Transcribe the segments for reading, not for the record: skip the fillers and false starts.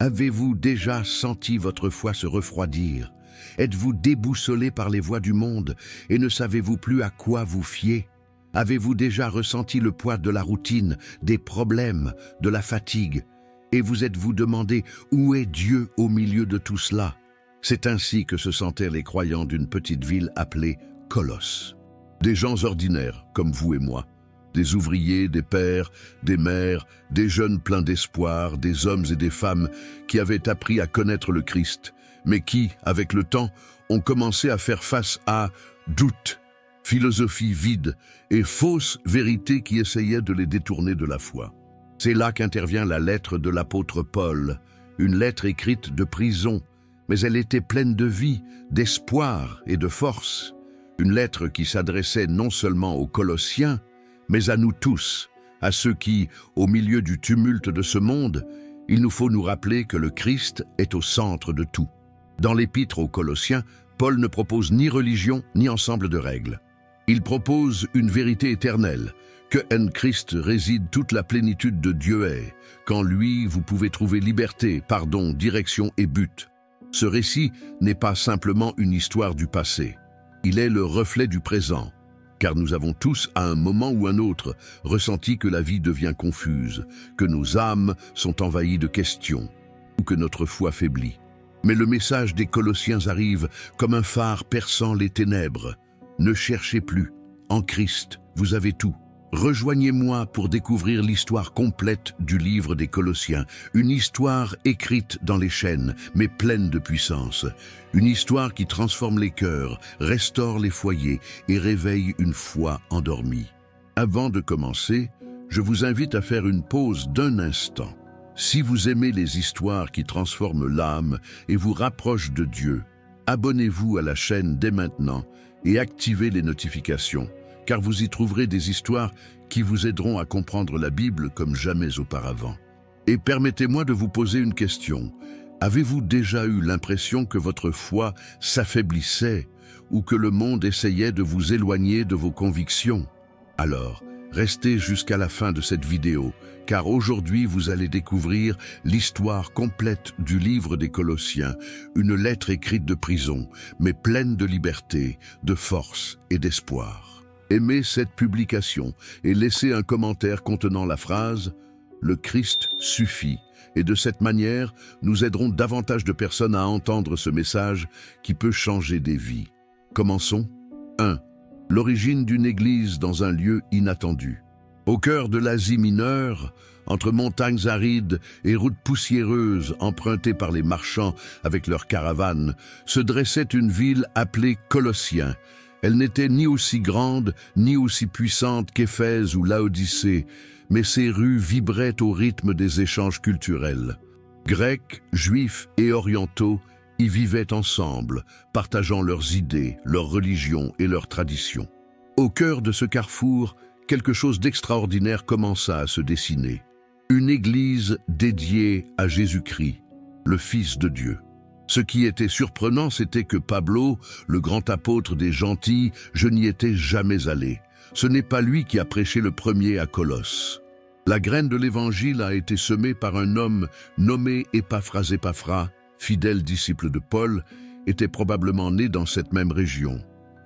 Avez-vous déjà senti votre foi se refroidir? Êtes-vous déboussolé par les voies du monde et ne savez-vous plus à quoi vous fier? Avez-vous déjà ressenti le poids de la routine, des problèmes, de la fatigue? Et vous êtes-vous demandé où est Dieu au milieu de tout cela? C'est ainsi que se sentaient les croyants d'une petite ville appelée Colosse. Des gens ordinaires, comme vous et moi. Des ouvriers, des pères, des mères, des jeunes pleins d'espoir, des hommes et des femmes qui avaient appris à connaître le Christ, mais qui, avec le temps, ont commencé à faire face à doutes, philosophie vide et fausses vérités qui essayaient de les détourner de la foi. C'est là qu'intervient la lettre de l'apôtre Paul, une lettre écrite de prison, mais elle était pleine de vie, d'espoir et de force. Une lettre qui s'adressait non seulement aux Colossiens, mais à nous tous, à ceux qui, au milieu du tumulte de ce monde, il nous faut nous rappeler que le Christ est au centre de tout. Dans l'épître aux Colossiens, Paul ne propose ni religion ni ensemble de règles. Il propose une vérité éternelle, que en Christ réside toute la plénitude de Dieu est, qu'en lui vous pouvez trouver liberté, pardon, direction et but. Ce récit n'est pas simplement une histoire du passé, il est le reflet du présent. Car nous avons tous, à un moment ou un autre, ressenti que la vie devient confuse, que nos âmes sont envahies de questions, ou que notre foi faiblit. Mais le message des Colossiens arrive comme un phare perçant les ténèbres. Ne cherchez plus. En Christ, vous avez tout. Rejoignez-moi pour découvrir l'histoire complète du livre des Colossiens, une histoire écrite dans les chaînes, mais pleine de puissance. Une histoire qui transforme les cœurs, restaure les foyers et réveille une foi endormie. Avant de commencer, je vous invite à faire une pause d'un instant. Si vous aimez les histoires qui transforment l'âme et vous rapprochent de Dieu, abonnez-vous à la chaîne dès maintenant et activez les notifications, car vous y trouverez des histoires qui vous aideront à comprendre la Bible comme jamais auparavant. Et permettez-moi de vous poser une question. Avez-vous déjà eu l'impression que votre foi s'affaiblissait ou que le monde essayait de vous éloigner de vos convictions? Alors, restez jusqu'à la fin de cette vidéo, car aujourd'hui vous allez découvrir l'histoire complète du livre des Colossiens, une lettre écrite de prison, mais pleine de liberté, de force et d'espoir. Aimez cette publication et laissez un commentaire contenant la phrase « Le Christ suffit ». Et de cette manière, nous aiderons davantage de personnes à entendre ce message qui peut changer des vies. Commençons. 1. L'origine d'une église dans un lieu inattendu. Au cœur de l'Asie mineure, entre montagnes arides et routes poussiéreuses empruntées par les marchands avec leurs caravanes, se dressait une ville appelée Colossiens. Elle n'était ni aussi grande, ni aussi puissante qu'Éphèse ou Laodicée, mais ses rues vibraient au rythme des échanges culturels. Grecs, Juifs et Orientaux y vivaient ensemble, partageant leurs idées, leurs religions et leurs traditions. Au cœur de ce carrefour, quelque chose d'extraordinaire commença à se dessiner. Une église dédiée à Jésus-Christ, le Fils de Dieu. Ce qui était surprenant, c'était que Pablo, le grand apôtre des gentils, je n'y étais jamais allé. Ce n'est pas lui qui a prêché le premier à Colosse. La graine de l'évangile a été semée par un homme nommé Épaphras, fidèle disciple de Paul, était probablement né dans cette même région.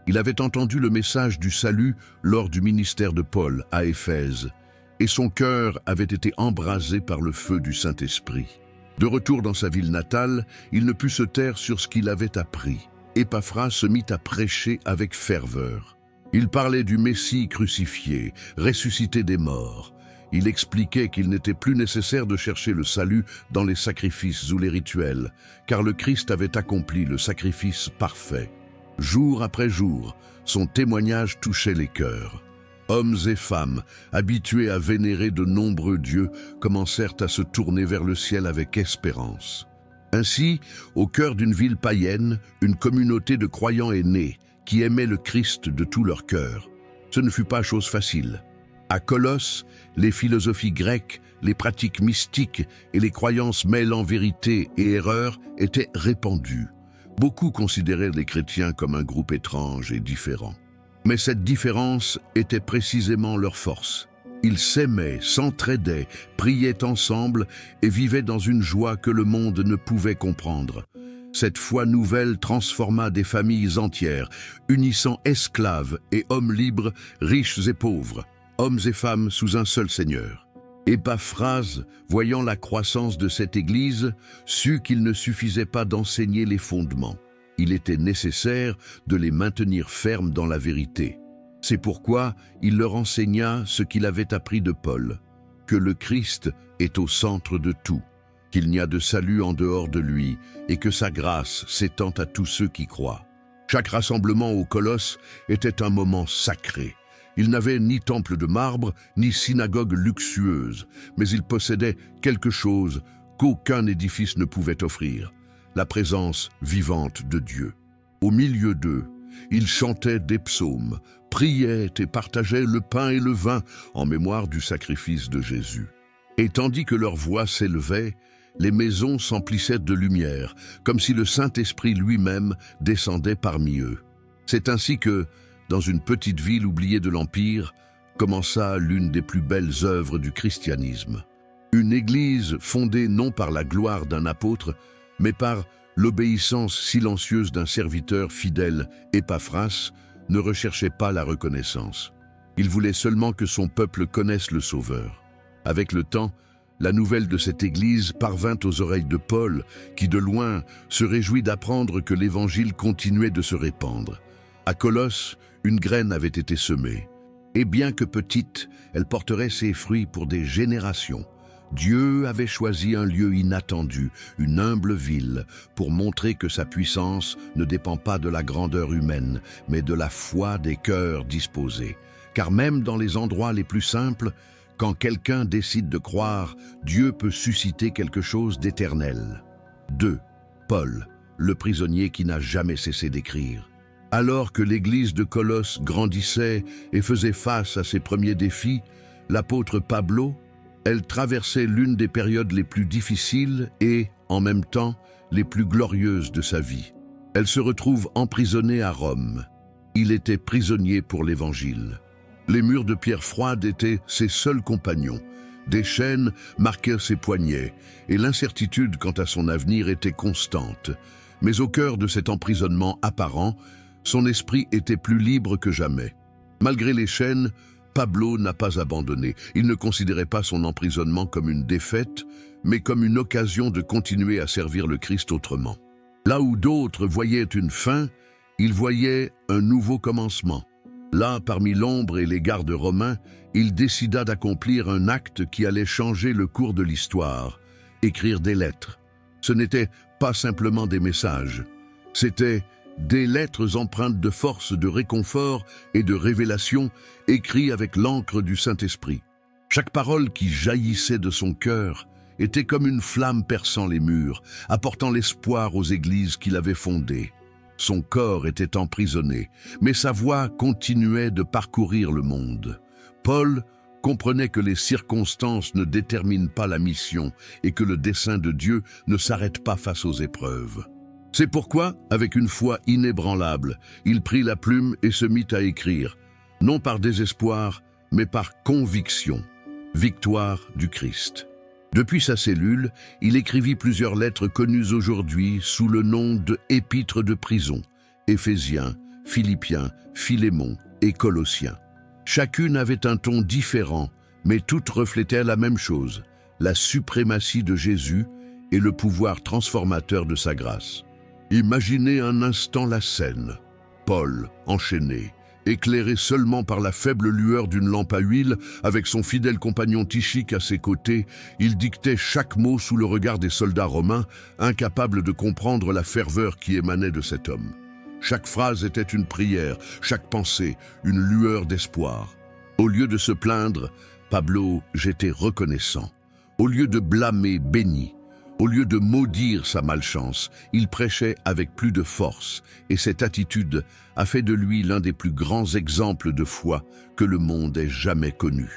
Il avait entendu le message du salut lors du ministère de Paul à Éphèse, et son cœur avait été embrasé par le feu du Saint-Esprit. De retour dans sa ville natale, il ne put se taire sur ce qu'il avait appris. Épaphras se mit à prêcher avec ferveur. Il parlait du Messie crucifié, ressuscité des morts. Il expliquait qu'il n'était plus nécessaire de chercher le salut dans les sacrifices ou les rituels, car le Christ avait accompli le sacrifice parfait. Jour après jour, son témoignage touchait les cœurs. Hommes et femmes, habitués à vénérer de nombreux dieux, commencèrent à se tourner vers le ciel avec espérance. Ainsi, au cœur d'une ville païenne, une communauté de croyants est née, qui aimaient le Christ de tout leur cœur. Ce ne fut pas chose facile. À Colosse, les philosophies grecques, les pratiques mystiques et les croyances mêlant vérité et erreur étaient répandues. Beaucoup considéraient les chrétiens comme un groupe étrange et différent. Mais cette différence était précisément leur force. Ils s'aimaient, s'entraidaient, priaient ensemble et vivaient dans une joie que le monde ne pouvait comprendre. Cette foi nouvelle transforma des familles entières, unissant esclaves et hommes libres, riches et pauvres, hommes et femmes sous un seul Seigneur. Épaphrase, voyant la croissance de cette Église, sut qu'il ne suffisait pas d'enseigner les fondements. Il était nécessaire de les maintenir fermes dans la vérité. C'est pourquoi il leur enseigna ce qu'il avait appris de Paul, que le Christ est au centre de tout, qu'il n'y a de salut en dehors de lui et que sa grâce s'étend à tous ceux qui croient. Chaque rassemblement au Colosse était un moment sacré. Il n'avait ni temple de marbre, ni synagogue luxueuse, mais il possédait quelque chose qu'aucun édifice ne pouvait offrir, la présence vivante de Dieu. Au milieu d'eux, ils chantaient des psaumes, priaient et partageaient le pain et le vin en mémoire du sacrifice de Jésus. Et tandis que leur voix s'élevait, les maisons s'emplissaient de lumière, comme si le Saint-Esprit lui-même descendait parmi eux. C'est ainsi que, dans une petite ville oubliée de l'Empire, commença l'une des plus belles œuvres du christianisme. Une église fondée non par la gloire d'un apôtre, mais par l'obéissance silencieuse d'un serviteur fidèle, Épaphras, ne recherchait pas la reconnaissance. Il voulait seulement que son peuple connaisse le Sauveur. Avec le temps, la nouvelle de cette église parvint aux oreilles de Paul, qui de loin se réjouit d'apprendre que l'évangile continuait de se répandre. À Colosse, une graine avait été semée, et bien que petite, elle porterait ses fruits pour des générations. Dieu avait choisi un lieu inattendu, une humble ville, pour montrer que sa puissance ne dépend pas de la grandeur humaine, mais de la foi des cœurs disposés. Car même dans les endroits les plus simples, quand quelqu'un décide de croire, Dieu peut susciter quelque chose d'éternel. 2. Paul, le prisonnier qui n'a jamais cessé d'écrire. Alors que l'église de Colosse grandissait et faisait face à ses premiers défis, l'apôtre Pablo, elle traversait l'une des périodes les plus difficiles et, en même temps, les plus glorieuses de sa vie. Elle se retrouve emprisonnée à Rome. Il était prisonnier pour l'Évangile. Les murs de pierre froide étaient ses seuls compagnons. Des chaînes marquaient ses poignets, et l'incertitude quant à son avenir était constante. Mais au cœur de cet emprisonnement apparent, son esprit était plus libre que jamais. Malgré les chaînes, Pablo n'a pas abandonné. Il ne considérait pas son emprisonnement comme une défaite, mais comme une occasion de continuer à servir le Christ autrement. Là où d'autres voyaient une fin, il voyait un nouveau commencement. Là, parmi l'ombre et les gardes romains, il décida d'accomplir un acte qui allait changer le cours de l'histoire, écrire des lettres. Ce n'était pas simplement des messages, c'était des lettres empreintes de force, de réconfort et de révélation, écrites avec l'encre du Saint-Esprit. Chaque parole qui jaillissait de son cœur était comme une flamme perçant les murs, apportant l'espoir aux églises qu'il avait fondées. Son corps était emprisonné, mais sa voix continuait de parcourir le monde. Paul comprenait que les circonstances ne déterminent pas la mission et que le dessein de Dieu ne s'arrête pas face aux épreuves. C'est pourquoi, avec une foi inébranlable, il prit la plume et se mit à écrire, non par désespoir, mais par conviction. Victoire du Christ. Depuis sa cellule, il écrivit plusieurs lettres connues aujourd'hui sous le nom de épîtres de prison, Éphésiens, Philippiens, Philémon et Colossiens. Chacune avait un ton différent, mais toutes reflétaient la même chose, la suprématie de Jésus et le pouvoir transformateur de sa grâce. Imaginez un instant la scène. Paul, enchaîné, éclairé seulement par la faible lueur d'une lampe à huile, avec son fidèle compagnon Tychique à ses côtés, il dictait chaque mot sous le regard des soldats romains, incapables de comprendre la ferveur qui émanait de cet homme. Chaque phrase était une prière, chaque pensée, une lueur d'espoir. Au lieu de se plaindre, Pablo jetait reconnaissant. Au lieu de blâmer, béni. Au lieu de maudire sa malchance, il prêchait avec plus de force, et cette attitude a fait de lui l'un des plus grands exemples de foi que le monde ait jamais connu.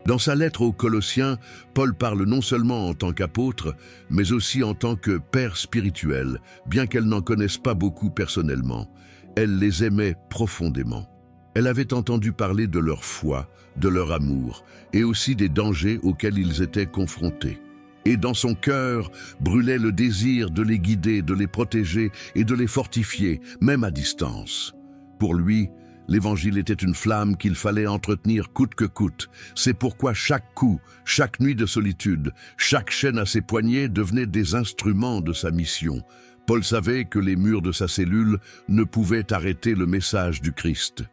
Dans sa lettre aux Colossiens, Paul parle non seulement en tant qu'apôtre, mais aussi en tant que père spirituel, bien qu'elle n'en connaisse pas beaucoup personnellement. Elle les aimait profondément. Elle avait entendu parler de leur foi, de leur amour, et aussi des dangers auxquels ils étaient confrontés. Et dans son cœur brûlait le désir de les guider, de les protéger et de les fortifier, même à distance. Pour lui, l'Évangile était une flamme qu'il fallait entretenir coûte que coûte. C'est pourquoi chaque coup, chaque nuit de solitude, chaque chaîne à ses poignets devenaient des instruments de sa mission. Paul savait que les murs de sa cellule ne pouvaient arrêter le message du Christ.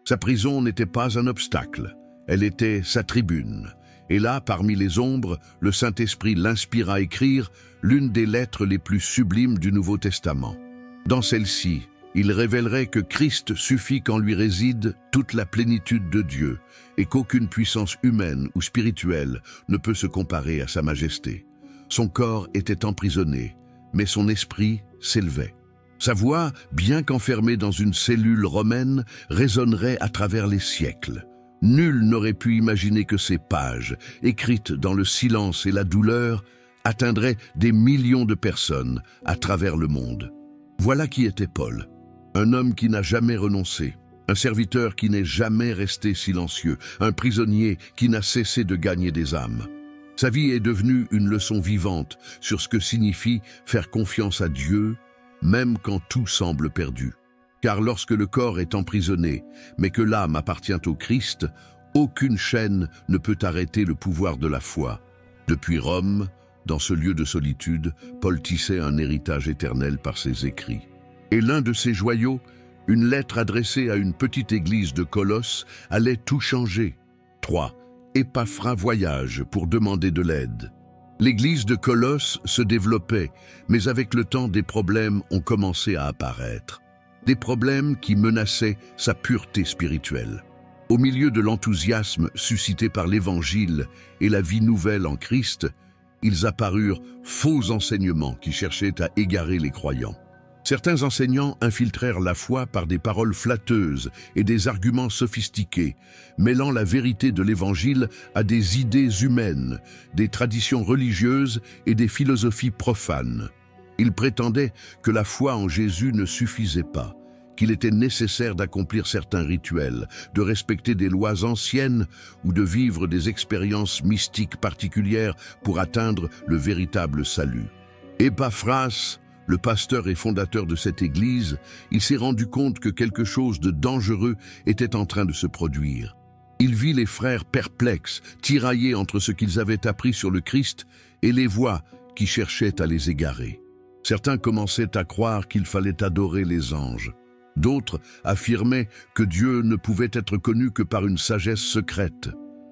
Sa prison n'était pas un obstacle, elle était sa tribune. Et là, parmi les ombres, le Saint-Esprit l'inspira à écrire l'une des lettres les plus sublimes du Nouveau Testament. Dans celle-ci, il révélerait que Christ suffit quand lui réside toute la plénitude de Dieu et qu'aucune puissance humaine ou spirituelle ne peut se comparer à sa majesté. Son corps était emprisonné, mais son esprit s'élevait. Sa voix, bien qu'enfermée dans une cellule romaine, résonnerait à travers les siècles. Nul n'aurait pu imaginer que ces pages, écrites dans le silence et la douleur, atteindraient des millions de personnes à travers le monde. Voilà qui était Paul, un homme qui n'a jamais renoncé, un serviteur qui n'est jamais resté silencieux, un prisonnier qui n'a cessé de gagner des âmes. Sa vie est devenue une leçon vivante sur ce que signifie faire confiance à Dieu, même quand tout semble perdu. Car lorsque le corps est emprisonné, mais que l'âme appartient au Christ, aucune chaîne ne peut arrêter le pouvoir de la foi. Depuis Rome, dans ce lieu de solitude, Paul tissait un héritage éternel par ses écrits. Et l'un de ses joyaux, une lettre adressée à une petite église de Colosse, allait tout changer. 3. Épaphras voyage pour demander de l'aide. L'église de Colosse se développait, mais avec le temps, des problèmes ont commencé à apparaître. Des problèmes qui menaçaient sa pureté spirituelle. Au milieu de l'enthousiasme suscité par l'Évangile et la vie nouvelle en Christ, ils apparurent faux enseignements qui cherchaient à égarer les croyants. Certains enseignants infiltrèrent la foi par des paroles flatteuses et des arguments sophistiqués, mêlant la vérité de l'Évangile à des idées humaines, des traditions religieuses et des philosophies profanes. Ils prétendaient que la foi en Jésus ne suffisait pas, qu'il était nécessaire d'accomplir certains rituels, de respecter des lois anciennes ou de vivre des expériences mystiques particulières pour atteindre le véritable salut. Épaphras, le pasteur et fondateur de cette église, il s'est rendu compte que quelque chose de dangereux était en train de se produire. Il vit les frères perplexes, tiraillés entre ce qu'ils avaient appris sur le Christ et les voix qui cherchaient à les égarer. Certains commençaient à croire qu'il fallait adorer les anges. D'autres affirmaient que Dieu ne pouvait être connu que par une sagesse secrète.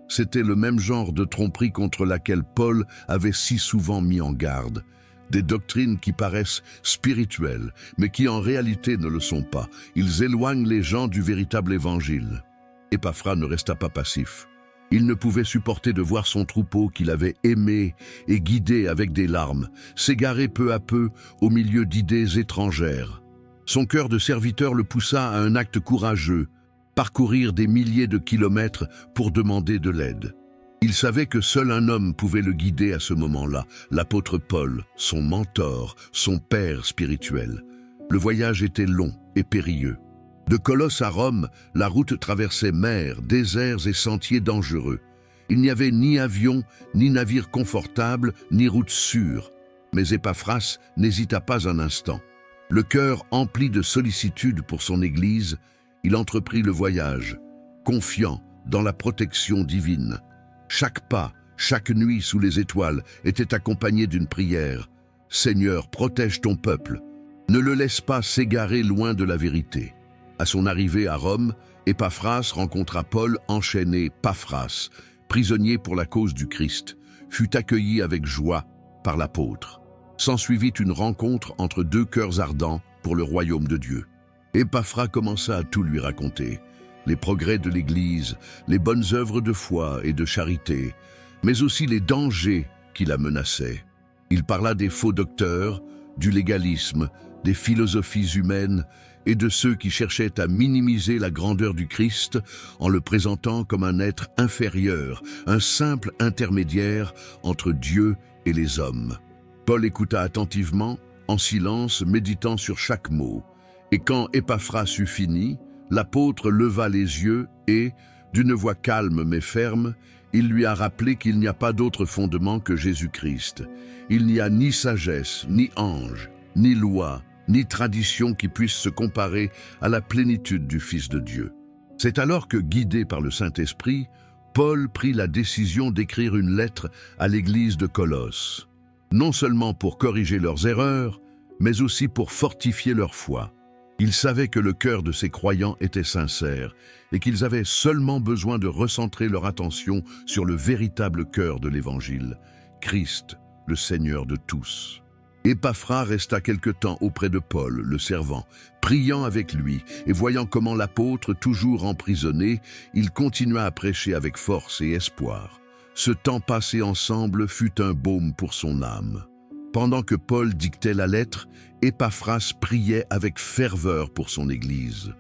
C'était le même genre de tromperie contre laquelle Paul avait si souvent mis en garde. Des doctrines qui paraissent spirituelles, mais qui en réalité ne le sont pas. Ils éloignent les gens du véritable évangile. Épaphras ne resta pas passif. Il ne pouvait supporter de voir son troupeau qu'il avait aimé et guidé avec des larmes, s'égarer peu à peu au milieu d'idées étrangères. Son cœur de serviteur le poussa à un acte courageux, parcourir des milliers de kilomètres pour demander de l'aide. Il savait que seul un homme pouvait le guider à ce moment-là, l'apôtre Paul, son mentor, son père spirituel. Le voyage était long et périlleux. De Colosse à Rome, la route traversait mers, déserts et sentiers dangereux. Il n'y avait ni avion, ni navire confortable, ni route sûre. Mais Épaphras n'hésita pas un instant. Le cœur empli de sollicitude pour son Église, il entreprit le voyage, confiant dans la protection divine. Chaque pas, chaque nuit sous les étoiles était accompagné d'une prière. « Seigneur, protège ton peuple. Ne le laisse pas s'égarer loin de la vérité. » À son arrivée à Rome, Épaphras rencontra Paul enchaîné, Paphras, prisonnier pour la cause du Christ, fut accueilli avec joie par l'apôtre. S'ensuivit une rencontre entre deux cœurs ardents pour le royaume de Dieu. Épaphras commença à tout lui raconter. Les progrès de l'Église, les bonnes œuvres de foi et de charité, mais aussi les dangers qui la menaçaient. Il parla des faux docteurs, du légalisme, des philosophies humaines et de ceux qui cherchaient à minimiser la grandeur du Christ en le présentant comme un être inférieur, un simple intermédiaire entre Dieu et les hommes. Paul écouta attentivement, en silence, méditant sur chaque mot. Et quand Épaphras eut fini, l'apôtre leva les yeux et, d'une voix calme mais ferme, il lui a rappelé qu'il n'y a pas d'autre fondement que Jésus-Christ. Il n'y a ni sagesse, ni ange, ni loi, ni tradition qui puisse se comparer à la plénitude du Fils de Dieu. C'est alors que, guidé par le Saint-Esprit, Paul prit la décision d'écrire une lettre à l'église de Colosse, non seulement pour corriger leurs erreurs, mais aussi pour fortifier leur foi. Il savait que le cœur de ces croyants était sincère et qu'ils avaient seulement besoin de recentrer leur attention sur le véritable cœur de l'Évangile, Christ, le Seigneur de tous. Épaphras resta quelque temps auprès de Paul, le servant, priant avec lui et voyant comment l'apôtre, toujours emprisonné, il continua à prêcher avec force et espoir. Ce temps passé ensemble fut un baume pour son âme. Pendant que Paul dictait la lettre, Épaphras priait avec ferveur pour son Église.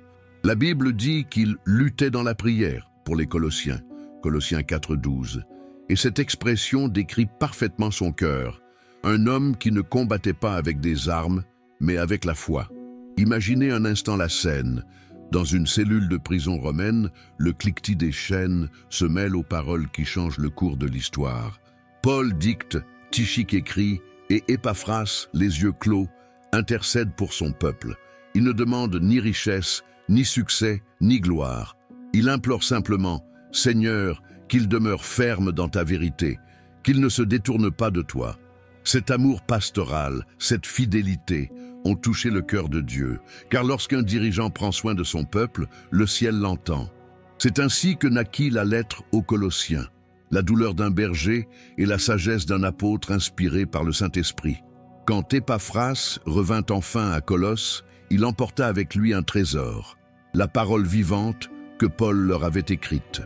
La Bible dit qu'il luttait dans la prière pour les Colossiens, Colossiens 4,12, et cette expression décrit parfaitement son cœur, un homme qui ne combattait pas avec des armes, mais avec la foi. Imaginez un instant la scène. Dans une cellule de prison romaine, le cliquetis des chaînes se mêle aux paroles qui changent le cours de l'histoire. Paul dicte, Tychique écrit, et Épaphras, les yeux clos, intercède pour son peuple. Il ne demande ni richesse, ni succès, ni gloire. Il implore simplement, « Seigneur, qu'il demeure ferme dans ta vérité, qu'il ne se détourne pas de toi. » Cet amour pastoral, cette fidélité, ont touché le cœur de Dieu, car lorsqu'un dirigeant prend soin de son peuple, le ciel l'entend. C'est ainsi que naquit la lettre aux Colossiens, la douleur d'un berger et la sagesse d'un apôtre inspiré par le Saint-Esprit. Quand Épaphras revint enfin à Colosse, il emporta avec lui un trésor, la parole vivante que Paul leur avait écrite.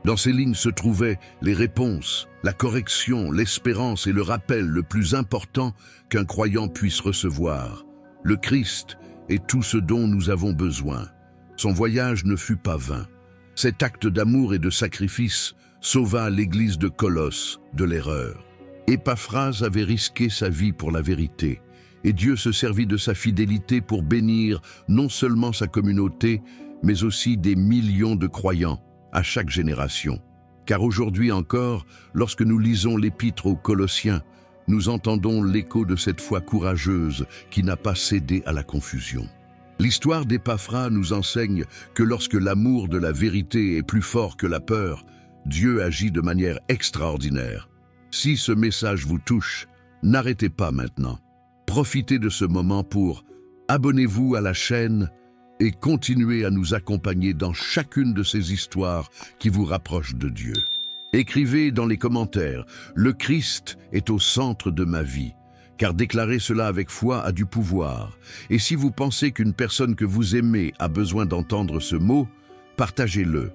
Dans ces lignes se trouvaient les réponses, la correction, l'espérance et le rappel le plus important qu'un croyant puisse recevoir. Le Christ est tout ce dont nous avons besoin. Son voyage ne fut pas vain. Cet acte d'amour et de sacrifice sauva l'Église de Colosse de l'erreur. Épaphras avait risqué sa vie pour la vérité, et Dieu se servit de sa fidélité pour bénir non seulement sa communauté, mais aussi des millions de croyants à chaque génération. Car aujourd'hui encore, lorsque nous lisons l'épître aux Colossiens, nous entendons l'écho de cette foi courageuse qui n'a pas cédé à la confusion. L'histoire d'Épaphras nous enseigne que lorsque l'amour de la vérité est plus fort que la peur, Dieu agit de manière extraordinaire. Si ce message vous touche, n'arrêtez pas maintenant. Profitez de ce moment pour abonnez-vous à la chaîne et continuez à nous accompagner dans chacune de ces histoires qui vous rapprochent de Dieu. Écrivez dans les commentaires « Le Christ est au centre de ma vie », car déclarer cela avec foi a du pouvoir. Et si vous pensez qu'une personne que vous aimez a besoin d'entendre ce mot, partagez-le.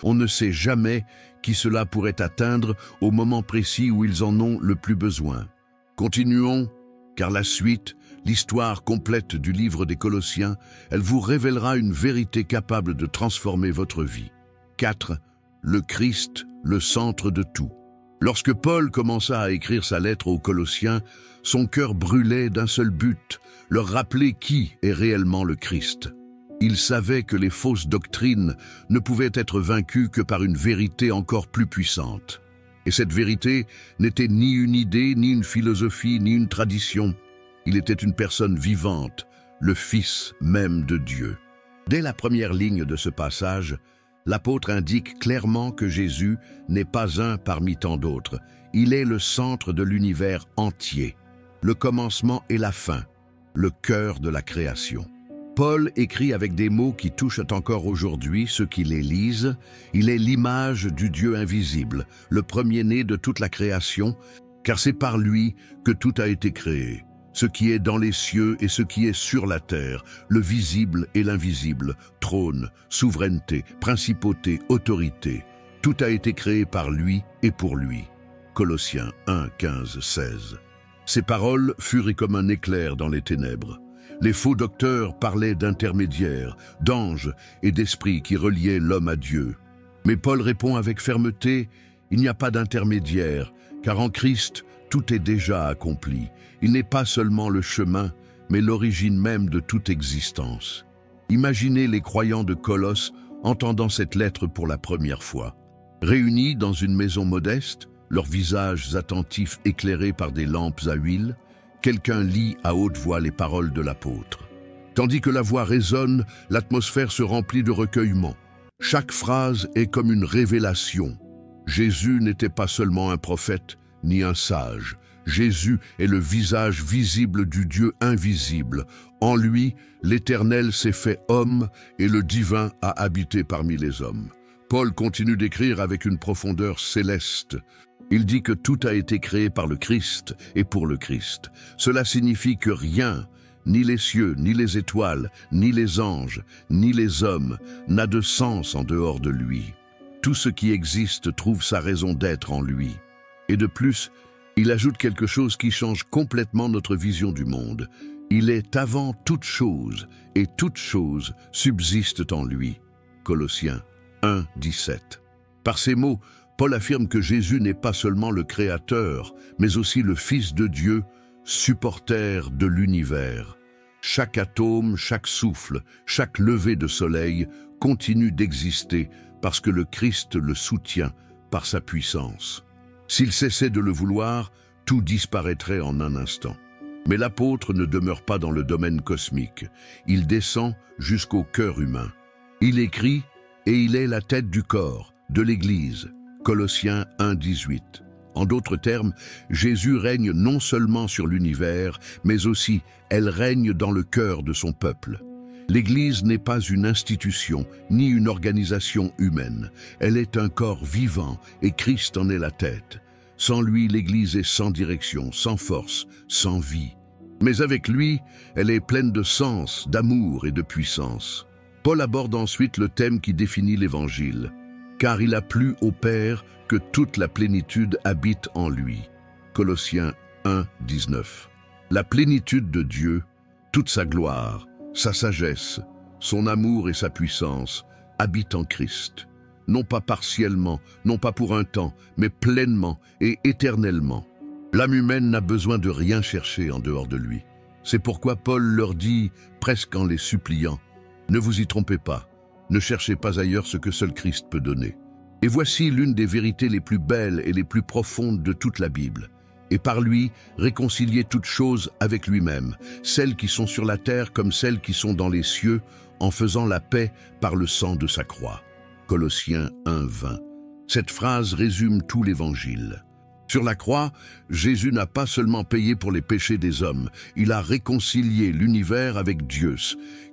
On ne sait jamais qui cela pourrait atteindre au moment précis où ils en ont le plus besoin. Continuons, car la suite, l'histoire complète du livre des Colossiens, elle vous révélera une vérité capable de transformer votre vie. 4. Le Christ, le centre de tout. Lorsque Paul commença à écrire sa lettre aux Colossiens, son cœur brûlait d'un seul but, leur rappeler qui est réellement le Christ. Il savait que les fausses doctrines ne pouvaient être vaincues que par une vérité encore plus puissante. Et cette vérité n'était ni une idée, ni une philosophie, ni une tradition. Il était une personne vivante, le Fils même de Dieu. Dès la première ligne de ce passage, l'apôtre indique clairement que Jésus n'est pas un parmi tant d'autres. Il est le centre de l'univers entier, le commencement et la fin, le cœur de la création. Paul écrit avec des mots qui touchent encore aujourd'hui ceux qui les lisent. Il est l'image du Dieu invisible, le premier-né de toute la création, car c'est par lui que tout a été créé. Ce qui est dans les cieux et ce qui est sur la terre, le visible et l'invisible, trône, souveraineté, principauté, autorité. Tout a été créé par lui et pour lui. Colossiens 1, 15, 16. Ces paroles furent comme un éclair dans les ténèbres. Les faux docteurs parlaient d'intermédiaires, d'anges et d'esprits qui reliaient l'homme à Dieu. Mais Paul répond avec fermeté, il n'y a pas d'intermédiaire, car en Christ, tout est déjà accompli. Il n'est pas seulement le chemin, mais l'origine même de toute existence. Imaginez les croyants de Colosse entendant cette lettre pour la première fois. Réunis dans une maison modeste, leurs visages attentifs éclairés par des lampes à huile, quelqu'un lit à haute voix les paroles de l'apôtre. Tandis que la voix résonne, l'atmosphère se remplit de recueillement. Chaque phrase est comme une révélation. Jésus n'était pas seulement un prophète, ni un sage. Jésus est le visage visible du Dieu invisible. En lui, l'Éternel s'est fait homme et le divin a habité parmi les hommes. Paul continue d'écrire avec une profondeur céleste. Il dit que tout a été créé par le Christ et pour le Christ. Cela signifie que rien, ni les cieux, ni les étoiles, ni les anges, ni les hommes, n'a de sens en dehors de lui. Tout ce qui existe trouve sa raison d'être en lui. Et de plus, il ajoute quelque chose qui change complètement notre vision du monde. Il est avant toute chose, et toutes choses subsistent en lui. Colossiens 1, 17. Par ces mots, Paul affirme que Jésus n'est pas seulement le Créateur, mais aussi le Fils de Dieu, supporter de l'univers. Chaque atome, chaque souffle, chaque lever de soleil continue d'exister parce que le Christ le soutient par sa puissance. S'il cessait de le vouloir, tout disparaîtrait en un instant. Mais l'apôtre ne demeure pas dans le domaine cosmique. Il descend jusqu'au cœur humain. Il écrit « Et il est la tête du corps, de l'Église ». Colossiens 1, 18. En d'autres termes, Jésus règne non seulement sur l'univers, mais aussi elle règne dans le cœur de son peuple. L'Église n'est pas une institution, ni une organisation humaine. Elle est un corps vivant et Christ en est la tête. Sans lui, l'Église est sans direction, sans force, sans vie. Mais avec lui, elle est pleine de sens, d'amour et de puissance. Paul aborde ensuite le thème qui définit l'Évangile. Car il a plu au Père que toute la plénitude habite en lui. Colossiens 1, 19. La plénitude de Dieu, toute sa gloire, sa sagesse, son amour et sa puissance habitent en Christ. Non pas partiellement, non pas pour un temps, mais pleinement et éternellement. L'âme humaine n'a besoin de rien chercher en dehors de lui. C'est pourquoi Paul leur dit, presque en les suppliant, « Ne vous y trompez pas, ne cherchez pas ailleurs ce que seul Christ peut donner. » Et voici l'une des vérités les plus belles et les plus profondes de toute la Bible. Et par lui, réconcilier toutes choses avec lui-même, celles qui sont sur la terre comme celles qui sont dans les cieux, en faisant la paix par le sang de sa croix. Colossiens 1, 20. Cette phrase résume tout l'Évangile. Sur la croix, Jésus n'a pas seulement payé pour les péchés des hommes, il a réconcilié l'univers avec Dieu,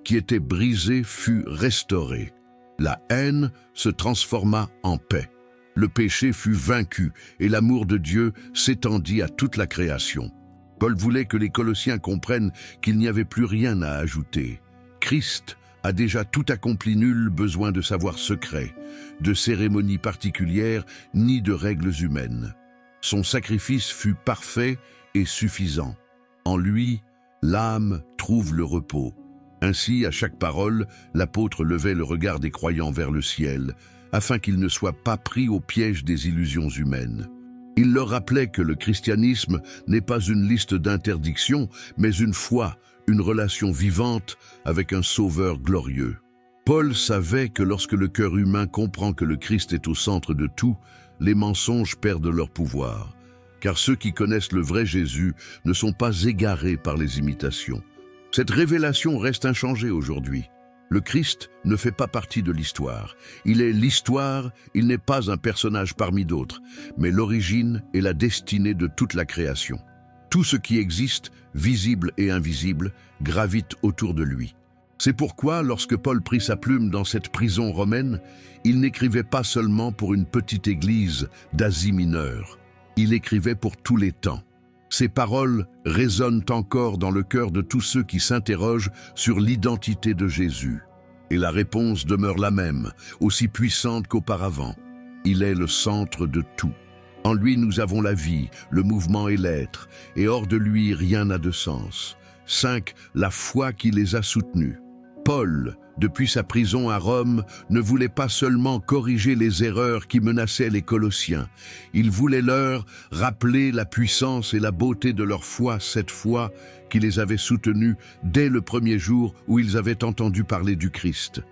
qui était brisé fut restauré. La haine se transforma en paix. Le péché fut vaincu et l'amour de Dieu s'étendit à toute la création. Paul voulait que les Colossiens comprennent qu'il n'y avait plus rien à ajouter. Christ a déjà tout accompli, nul besoin de savoir secret, de cérémonies particulières ni de règles humaines. Son sacrifice fut parfait et suffisant. En lui, l'âme trouve le repos. Ainsi, à chaque parole, l'apôtre levait le regard des croyants vers le ciel, afin qu'ils ne soient pas pris au piège des illusions humaines. Il leur rappelait que le christianisme n'est pas une liste d'interdictions, mais une foi, une relation vivante avec un sauveur glorieux. Paul savait que lorsque le cœur humain comprend que le Christ est au centre de tout, les mensonges perdent leur pouvoir, car ceux qui connaissent le vrai Jésus ne sont pas égarés par les imitations. Cette révélation reste inchangée aujourd'hui. Le Christ ne fait pas partie de l'histoire. Il est l'histoire, il n'est pas un personnage parmi d'autres, mais l'origine et la destinée de toute la création. Tout ce qui existe, visible et invisible, gravite autour de lui. C'est pourquoi, lorsque Paul prit sa plume dans cette prison romaine, il n'écrivait pas seulement pour une petite église d'Asie mineure. Il écrivait pour tous les temps. Ces paroles résonnent encore dans le cœur de tous ceux qui s'interrogent sur l'identité de Jésus. Et la réponse demeure la même, aussi puissante qu'auparavant. Il est le centre de tout. En lui nous avons la vie, le mouvement et l'être, et hors de lui rien n'a de sens. 5. La foi qui les a soutenus. Paul, depuis sa prison à Rome, ne voulait pas seulement corriger les erreurs qui menaçaient les Colossiens. Il voulait leur rappeler la puissance et la beauté de leur foi, cette foi qui les avait soutenus dès le premier jour où ils avaient entendu parler du Christ.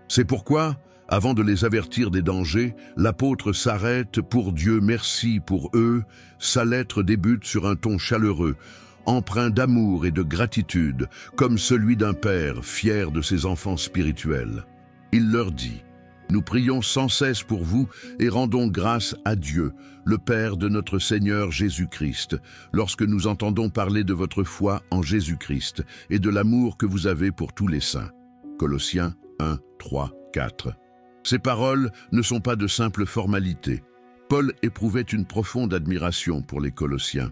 C'est pourquoi, avant de les avertir des dangers, l'apôtre s'arrête pour Dieu merci pour eux. Sa lettre débute sur un ton chaleureux, empreint d'amour et de gratitude, comme celui d'un père fier de ses enfants spirituels. Il leur dit: nous prions sans cesse pour vous et rendons grâce à Dieu, le Père de notre Seigneur Jésus-Christ, lorsque nous entendons parler de votre foi en Jésus-Christ et de l'amour que vous avez pour tous les saints. Colossiens 1, 3, 4. Ces paroles ne sont pas de simples formalités. Paul éprouvait une profonde admiration pour les Colossiens.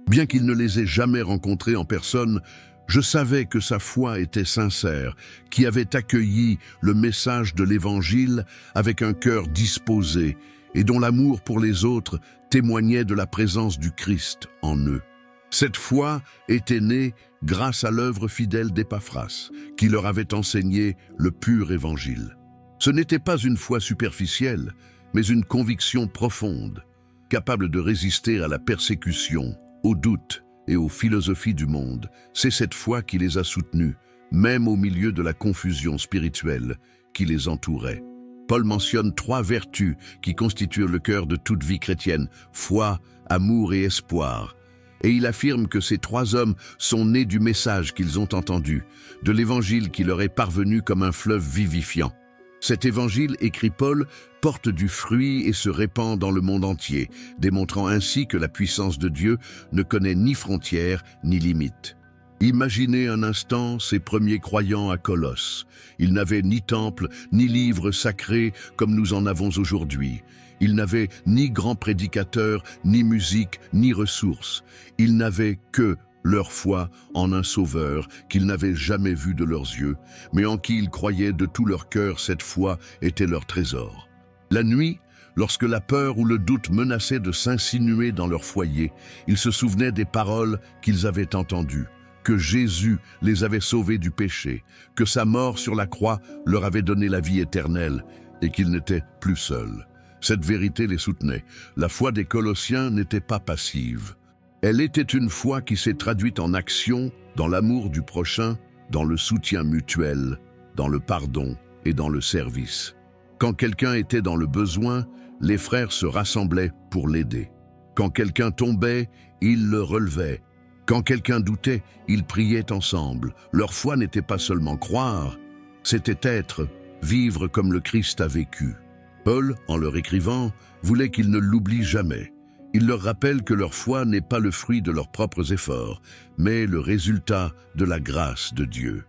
Bien qu'il ne les ait jamais rencontrés en personne, je savais que sa foi était sincère, qui avait accueilli le message de l'Évangile avec un cœur disposé et dont l'amour pour les autres témoignait de la présence du Christ en eux. Cette foi était née grâce à l'œuvre fidèle d'Épaphras, qui leur avait enseigné le pur Évangile. Ce n'était pas une foi superficielle, mais une conviction profonde, capable de résister à la persécution, aux doutes et aux philosophies du monde. C'est cette foi qui les a soutenus, même au milieu de la confusion spirituelle qui les entourait. Paul mentionne 3 vertus qui constituent le cœur de toute vie chrétienne: foi, amour et espoir. Et il affirme que ces 3 hommes sont nés du message qu'ils ont entendu, de l'évangile qui leur est parvenu comme un fleuve vivifiant. Cet évangile, écrit Paul, porte du fruit et se répand dans le monde entier, démontrant ainsi que la puissance de Dieu ne connaît ni frontières ni limites. Imaginez un instant ces premiers croyants à Colosse. Ils n'avaient ni temple, ni livre sacré comme nous en avons aujourd'hui. Ils n'avaient ni grands prédicateurs, ni musique, ni ressources. Ils n'avaient que leur foi en un sauveur qu'ils n'avaient jamais vu de leurs yeux, mais en qui ils croyaient de tout leur cœur. Cette foi était leur trésor. La nuit, lorsque la peur ou le doute menaçaient de s'insinuer dans leur foyer, ils se souvenaient des paroles qu'ils avaient entendues, que Jésus les avait sauvés du péché, que sa mort sur la croix leur avait donné la vie éternelle et qu'ils n'étaient plus seuls. Cette vérité les soutenait. La foi des Colossiens n'était pas passive. Elle était une foi qui s'est traduite en action, dans l'amour du prochain, dans le soutien mutuel, dans le pardon et dans le service. Quand quelqu'un était dans le besoin, les frères se rassemblaient pour l'aider. Quand quelqu'un tombait, ils le relevaient. Quand quelqu'un doutait, ils priaient ensemble. Leur foi n'était pas seulement croire, c'était être, vivre comme le Christ a vécu. Paul, en leur écrivant, voulait qu'ils ne l'oublient jamais. Il leur rappelle que leur foi n'est pas le fruit de leurs propres efforts, mais le résultat de la grâce de Dieu.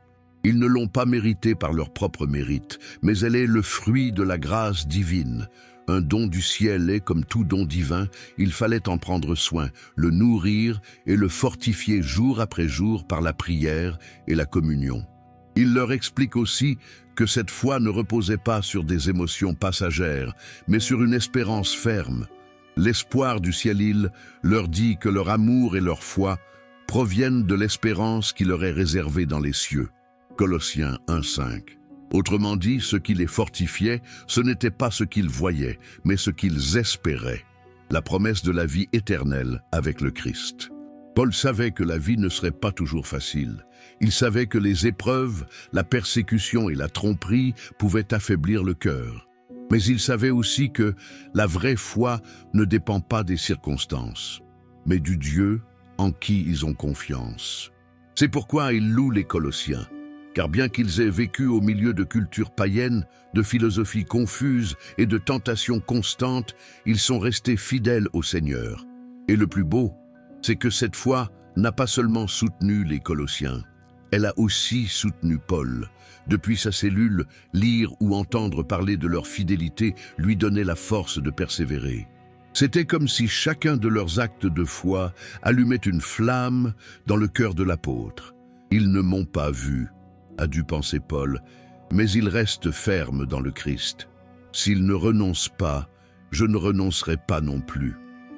Ils ne l'ont pas méritée par leur propre mérite, mais elle est le fruit de la grâce divine. Un don du ciel et, comme tout don divin, il fallait en prendre soin, le nourrir et le fortifier jour après jour par la prière et la communion. Il leur explique aussi que cette foi ne reposait pas sur des émotions passagères, mais sur une espérance ferme. L'espoir du ciel leur dit que leur amour et leur foi proviennent de l'espérance qui leur est réservée dans les cieux. Colossiens 1,5. Autrement dit, ce qui les fortifiait, ce n'était pas ce qu'ils voyaient, mais ce qu'ils espéraient, la promesse de la vie éternelle avec le Christ. Paul savait que la vie ne serait pas toujours facile. Il savait que les épreuves, la persécution et la tromperie pouvaient affaiblir le cœur. Mais il savait aussi que la vraie foi ne dépend pas des circonstances, mais du Dieu en qui ils ont confiance. C'est pourquoi il loue les Colossiens, car bien qu'ils aient vécu au milieu de cultures païennes, de philosophies confuses et de tentations constantes, ils sont restés fidèles au Seigneur. Et le plus beau, c'est que cette foi n'a pas seulement soutenu les Colossiens, elle a aussi soutenu Paul. Depuis sa cellule, lire ou entendre parler de leur fidélité lui donnait la force de persévérer. C'était comme si chacun de leurs actes de foi allumait une flamme dans le cœur de l'apôtre. « Ils ne m'ont pas vu », a dû penser Paul, mais ils restent fermes dans le Christ. « S'ils ne renoncent pas, je ne renoncerai pas non plus. »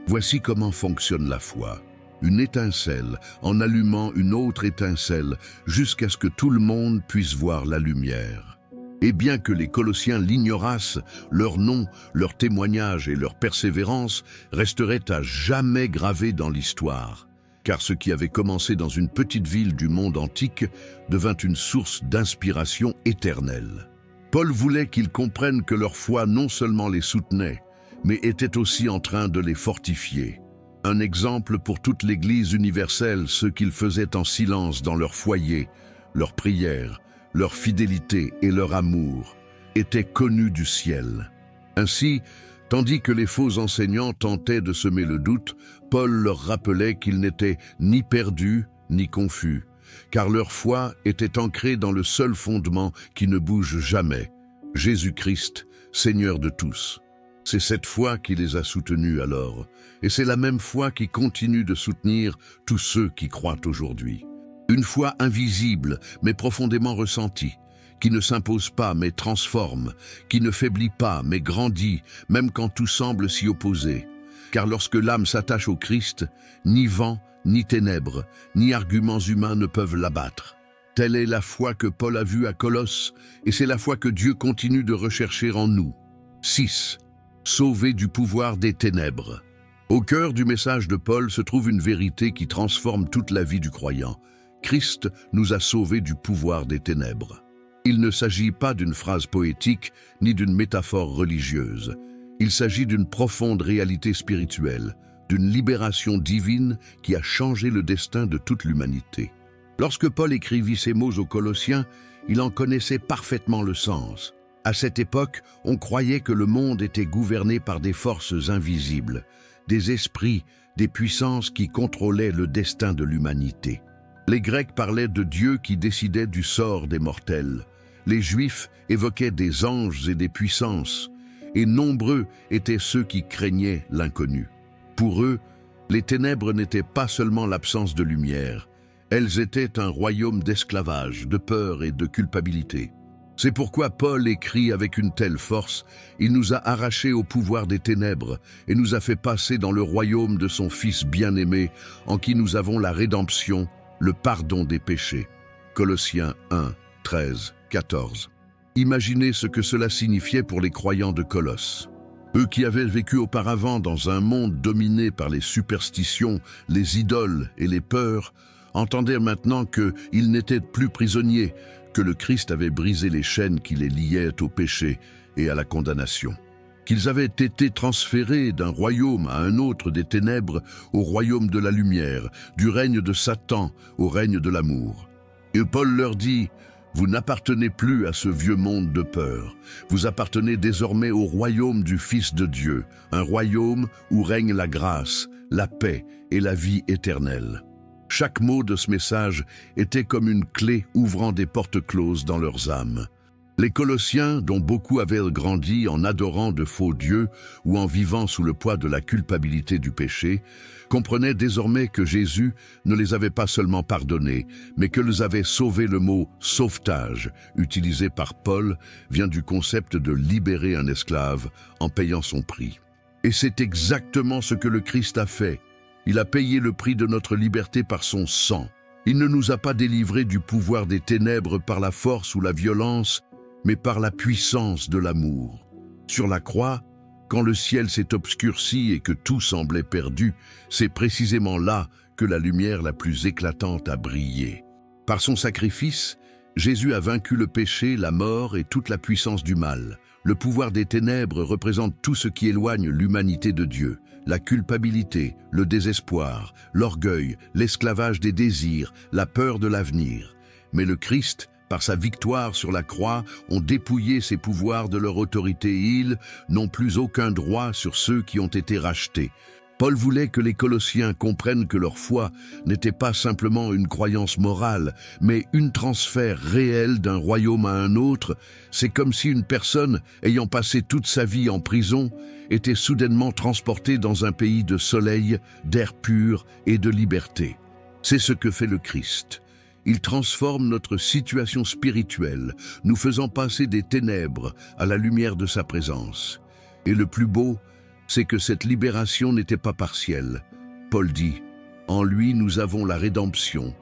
Voici comment fonctionne la foi. une étincelle, en allumant une autre étincelle, jusqu'à ce que tout le monde puisse voir la lumière. Et bien que les Colossiens l'ignorassent, leur nom, leur témoignage et leur persévérance resteraient à jamais gravés dans l'histoire. Car ce qui avait commencé dans une petite ville du monde antique devint une source d'inspiration éternelle. Paul voulait qu'ils comprennent que leur foi non seulement les soutenait, mais était aussi en train de les fortifier. Un exemple pour toute l'Église universelle, ce qu'ils faisaient en silence dans leur foyer, leur prière, leur fidélité et leur amour, étaient connus du ciel. Ainsi, tandis que les faux enseignants tentaient de semer le doute, Paul leur rappelait qu'ils n'étaient ni perdus ni confus, car leur foi était ancrée dans le seul fondement qui ne bouge jamais, Jésus-Christ, Seigneur de tous. C'est cette foi qui les a soutenus alors, et c'est la même foi qui continue de soutenir tous ceux qui croient aujourd'hui. Une foi invisible, mais profondément ressentie, qui ne s'impose pas, mais transforme, qui ne faiblit pas, mais grandit, même quand tout semble s'y opposer. Car lorsque l'âme s'attache au Christ, ni vent, ni ténèbres, ni arguments humains ne peuvent l'abattre. Telle est la foi que Paul a vue à Colosse, et c'est la foi que Dieu continue de rechercher en nous. 6. Sauvés du pouvoir des ténèbres. Au cœur du message de Paul se trouve une vérité qui transforme toute la vie du croyant. Christ nous a sauvés du pouvoir des ténèbres. Il ne s'agit pas d'une phrase poétique ni d'une métaphore religieuse. Il s'agit d'une profonde réalité spirituelle, d'une libération divine qui a changé le destin de toute l'humanité. Lorsque Paul écrivit ces mots aux Colossiens, il en connaissait parfaitement le sens. À cette époque, on croyait que le monde était gouverné par des forces invisibles, des esprits, des puissances qui contrôlaient le destin de l'humanité. Les Grecs parlaient de Dieu qui décidait du sort des mortels. Les Juifs évoquaient des anges et des puissances, et nombreux étaient ceux qui craignaient l'inconnu. Pour eux, les ténèbres n'étaient pas seulement l'absence de lumière, elles étaient un royaume d'esclavage, de peur et de culpabilité. C'est pourquoi Paul écrit avec une telle force, il nous a arrachés au pouvoir des ténèbres et nous a fait passer dans le royaume de son Fils bien-aimé, en qui nous avons la rédemption, le pardon des péchés. Colossiens 1, 13, 14. Imaginez ce que cela signifiait pour les croyants de Colosse. Eux qui avaient vécu auparavant dans un monde dominé par les superstitions, les idoles et les peurs, entendaient maintenant qu'ils n'étaient plus prisonniers, que le Christ avait brisé les chaînes qui les liaient au péché et à la condamnation. Qu'ils avaient été transférés d'un royaume à un autre des ténèbres au royaume de la lumière, du règne de Satan au règne de l'amour. Et Paul leur dit, « Vous n'appartenez plus à ce vieux monde de peur. Vous appartenez désormais au royaume du Fils de Dieu, un royaume où règne la grâce, la paix et la vie éternelle. » Chaque mot de ce message était comme une clé ouvrant des portes closes dans leurs âmes. Les Colossiens, dont beaucoup avaient grandi en adorant de faux dieux ou en vivant sous le poids de la culpabilité du péché, comprenaient désormais que Jésus ne les avait pas seulement pardonnés, mais que les avait sauvés. Le mot « sauvetage » utilisé par Paul vient du concept de libérer un esclave en payant son prix. Et c'est exactement ce que le Christ a fait. Il a payé le prix de notre liberté par son sang. Il ne nous a pas délivrés du pouvoir des ténèbres par la force ou la violence, mais par la puissance de l'amour. Sur la croix, quand le ciel s'est obscurci et que tout semblait perdu, c'est précisément là que la lumière la plus éclatante a brillé. Par son sacrifice, Jésus a vaincu le péché, la mort et toute la puissance du mal. Le pouvoir des ténèbres représente tout ce qui éloigne l'humanité de Dieu. La culpabilité, le désespoir, l'orgueil, l'esclavage des désirs, la peur de l'avenir. Mais le Christ, par sa victoire sur la croix, ont dépouillé ses pouvoirs de leur autorité et ils n'ont plus aucun droit sur ceux qui ont été rachetés. Paul voulait que les Colossiens comprennent que leur foi n'était pas simplement une croyance morale, mais un transfert réel d'un royaume à un autre. C'est comme si une personne, ayant passé toute sa vie en prison, était soudainement transportée dans un pays de soleil, d'air pur et de liberté. C'est ce que fait le Christ. Il transforme notre situation spirituelle, nous faisant passer des ténèbres à la lumière de sa présence. Et le plus beau, c'est que cette libération n'était pas partielle. Paul dit, « En lui, nous avons la rédemption,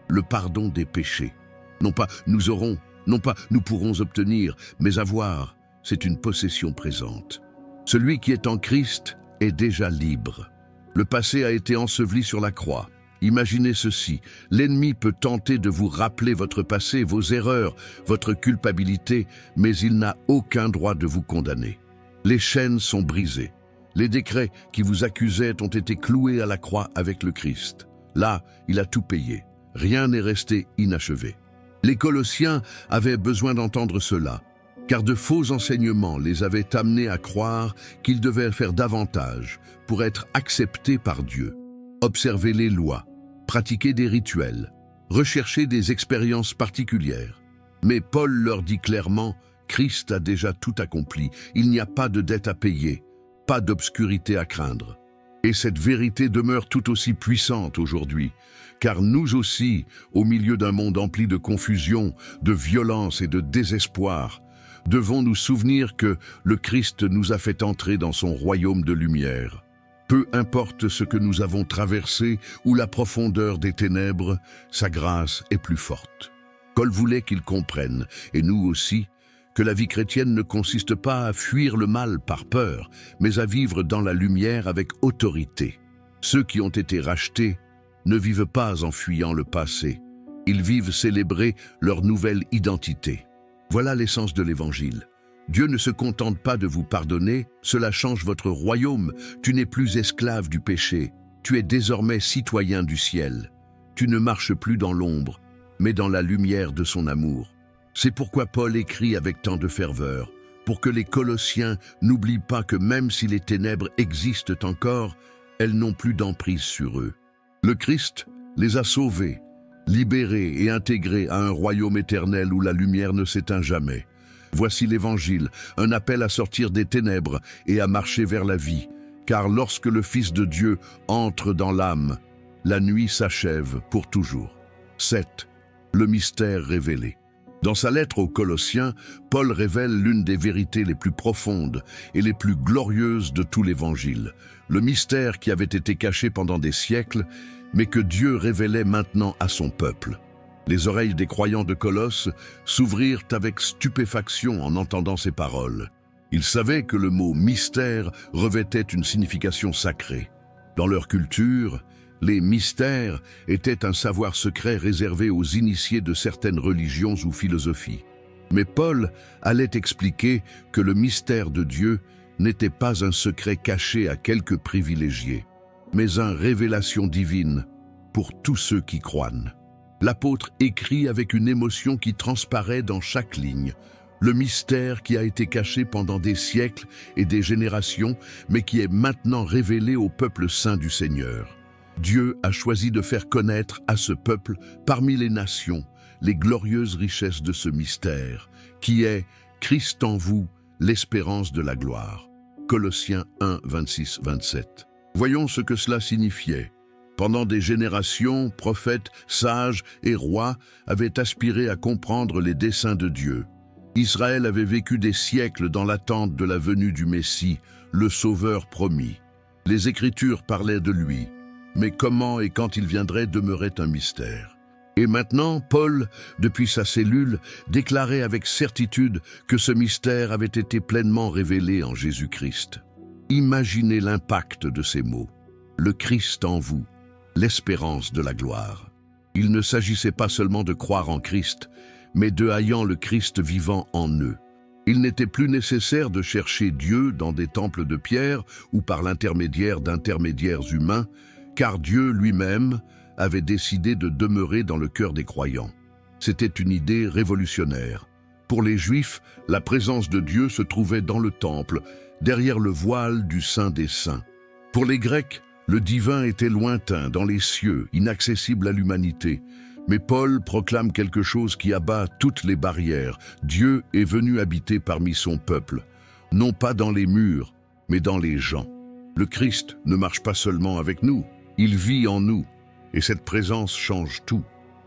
le pardon des péchés. Non pas nous aurons, non pas nous pourrons obtenir, mais avoir, c'est une possession présente. Celui qui est en Christ est déjà libre. Le passé a été enseveli sur la croix. Imaginez ceci, l'ennemi peut tenter de vous rappeler votre passé, vos erreurs, votre culpabilité, mais il n'a aucun droit de vous condamner. Les chaînes sont brisées. Les décrets qui vous accusaient ont été cloués à la croix avec le Christ. Là, il a tout payé. Rien n'est resté inachevé. Les Colossiens avaient besoin d'entendre cela, car de faux enseignements les avaient amenés à croire qu'ils devaient faire davantage pour être acceptés par Dieu. Observer les lois, pratiquer des rituels, rechercher des expériences particulières. Mais Paul leur dit clairement, Christ a déjà tout accompli, il n'y a pas de dette à payer, pas d'obscurité à craindre. Et cette vérité demeure tout aussi puissante aujourd'hui, car nous aussi, au milieu d'un monde empli de confusion, de violence et de désespoir, devons nous souvenir que le Christ nous a fait entrer dans son royaume de lumière. Peu importe ce que nous avons traversé ou la profondeur des ténèbres, sa grâce est plus forte. Paul voulait qu'ils comprennent, et nous aussi, que la vie chrétienne ne consiste pas à fuir le mal par peur, mais à vivre dans la lumière avec autorité. Ceux qui ont été rachetés ne vivent pas en fuyant le passé. Ils vivent célébrer leur nouvelle identité. Voilà l'essence de l'Évangile. Dieu ne se contente pas de vous pardonner, cela change votre royaume. Tu n'es plus esclave du péché, tu es désormais citoyen du ciel. Tu ne marches plus dans l'ombre, mais dans la lumière de son amour. C'est pourquoi Paul écrit avec tant de ferveur, pour que les Colossiens n'oublient pas que même si les ténèbres existent encore, elles n'ont plus d'emprise sur eux. Le Christ les a sauvés, libérés et intégrés à un royaume éternel où la lumière ne s'éteint jamais. Voici l'Évangile, un appel à sortir des ténèbres et à marcher vers la vie, car lorsque le Fils de Dieu entre dans l'âme, la nuit s'achève pour toujours. 7. Le mystère révélé. Dans sa lettre aux Colossiens, Paul révèle l'une des vérités les plus profondes et les plus glorieuses de tout l'Évangile, le mystère qui avait été caché pendant des siècles, mais que Dieu révélait maintenant à son peuple. Les oreilles des croyants de Colosse s'ouvrirent avec stupéfaction en entendant ces paroles. Ils savaient que le mot « mystère » revêtait une signification sacrée. Dans leur culture, les mystères étaient un savoir secret réservé aux initiés de certaines religions ou philosophies. Mais Paul allait expliquer que le mystère de Dieu n'était pas un secret caché à quelques privilégiés, mais une révélation divine pour tous ceux qui croient. L'apôtre écrit avec une émotion qui transparaît dans chaque ligne, le mystère qui a été caché pendant des siècles et des générations, mais qui est maintenant révélé au peuple saint du Seigneur. Dieu a choisi de faire connaître à ce peuple, parmi les nations, les glorieuses richesses de ce mystère, qui est Christ en vous, l'espérance de la gloire. Colossiens 1, 26-27. Voyons ce que cela signifiait. Pendant des générations, prophètes, sages et rois avaient aspiré à comprendre les desseins de Dieu. Israël avait vécu des siècles dans l'attente de la venue du Messie, le Sauveur promis. Les Écritures parlaient de lui, mais comment et quand il viendrait demeurait un mystère. Et maintenant, Paul, depuis sa cellule, déclarait avec certitude que ce mystère avait été pleinement révélé en Jésus-Christ. Imaginez l'impact de ces mots. Le Christ en vous, l'espérance de la gloire. Il ne s'agissait pas seulement de croire en Christ, mais de haïr le Christ vivant en eux. Il n'était plus nécessaire de chercher Dieu dans des temples de pierre ou par l'intermédiaire d'intermédiaires humains, car Dieu lui-même avait décidé de demeurer dans le cœur des croyants. C'était une idée révolutionnaire. Pour les Juifs, la présence de Dieu se trouvait dans le temple, derrière le voile du Saint des Saints. Pour les Grecs, le divin était lointain, dans les cieux, inaccessible à l'humanité. Mais Paul proclame quelque chose qui abat toutes les barrières. Dieu est venu habiter parmi son peuple, non pas dans les murs, mais dans les gens. Le Christ ne marche pas seulement avec nous, il vit en nous, et cette présence change tout.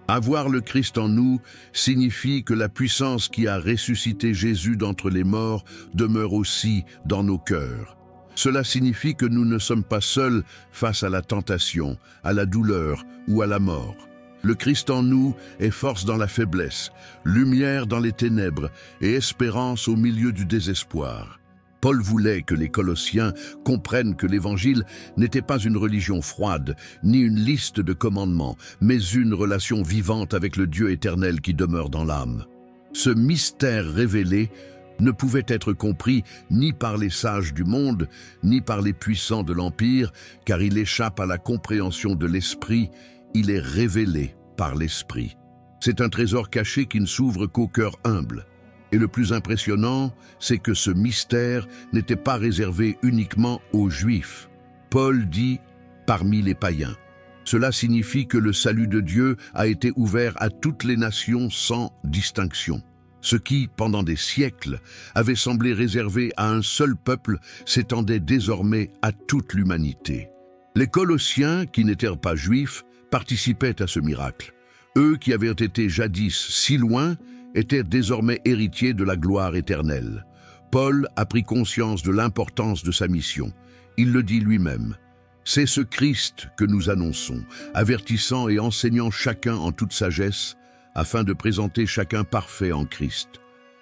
Avoir le Christ en nous signifie que la puissance qui a ressuscité Jésus d'entre les morts demeure aussi dans nos cœurs. Cela signifie que nous ne sommes pas seuls face à la tentation, à la douleur ou à la mort. Le Christ en nous est force dans la faiblesse, lumière dans les ténèbres et espérance au milieu du désespoir. Paul voulait que les Colossiens comprennent que l'Évangile n'était pas une religion froide, ni une liste de commandements, mais une relation vivante avec le Dieu éternel qui demeure dans l'âme. Ce mystère révélé ne pouvait être compris ni par les sages du monde, ni par les puissants de l'Empire, car il échappe à la compréhension de l'Esprit, il est révélé par l'Esprit. C'est un trésor caché qui ne s'ouvre qu'au cœur humble. Et le plus impressionnant, c'est que ce mystère n'était pas réservé uniquement aux Juifs. Paul dit « parmi les païens ». Cela signifie que le salut de Dieu a été ouvert à toutes les nations sans distinction. Ce qui, pendant des siècles, avait semblé réservé à un seul peuple, s'étendait désormais à toute l'humanité. Les Colossiens, qui n'étaient pas juifs, participaient à ce miracle. Eux qui avaient été jadis si loin, étaient désormais héritiers de la gloire éternelle. Paul a pris conscience de l'importance de sa mission. Il le dit lui-même. C'est ce Christ que nous annonçons, avertissant et enseignant chacun en toute sagesse, afin de présenter chacun parfait en Christ.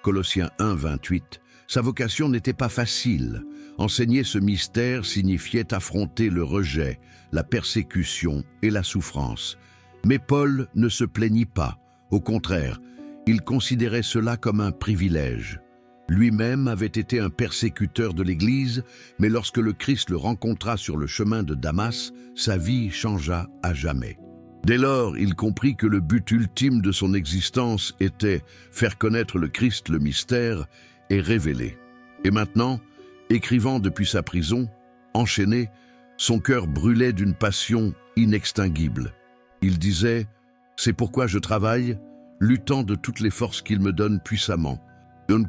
Colossiens 1, 28. Sa vocation n'était pas facile. Enseigner ce mystère signifiait affronter le rejet, la persécution et la souffrance. Mais Paul ne se plaignit pas. Au contraire, il considérait cela comme un privilège. Lui-même avait été un persécuteur de l'Église, mais lorsque le Christ le rencontra sur le chemin de Damas, sa vie changea à jamais. Dès lors, il comprit que le but ultime de son existence était faire connaître le Christ, le mystère, et révéler. Et maintenant, écrivant depuis sa prison, enchaîné, son cœur brûlait d'une passion inextinguible. Il disait « C'est pourquoi je travaille, luttant de toutes les forces qu'il me donne puissamment. »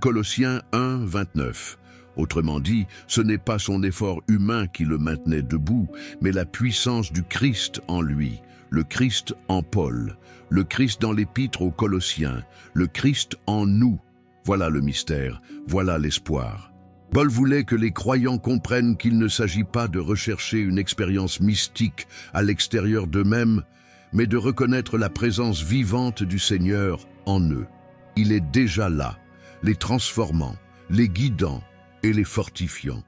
Colossiens 1, 29. Autrement dit, ce n'est pas son effort humain qui le maintenait debout, mais la puissance du Christ en lui, le Christ en Paul, le Christ dans l'épître aux Colossiens, le Christ en nous. Voilà le mystère, voilà l'espoir. Paul voulait que les croyants comprennent qu'il ne s'agit pas de rechercher une expérience mystique à l'extérieur d'eux-mêmes, mais de reconnaître la présence vivante du Seigneur en eux. Il est déjà là, les transformant, les guidant et les fortifiant.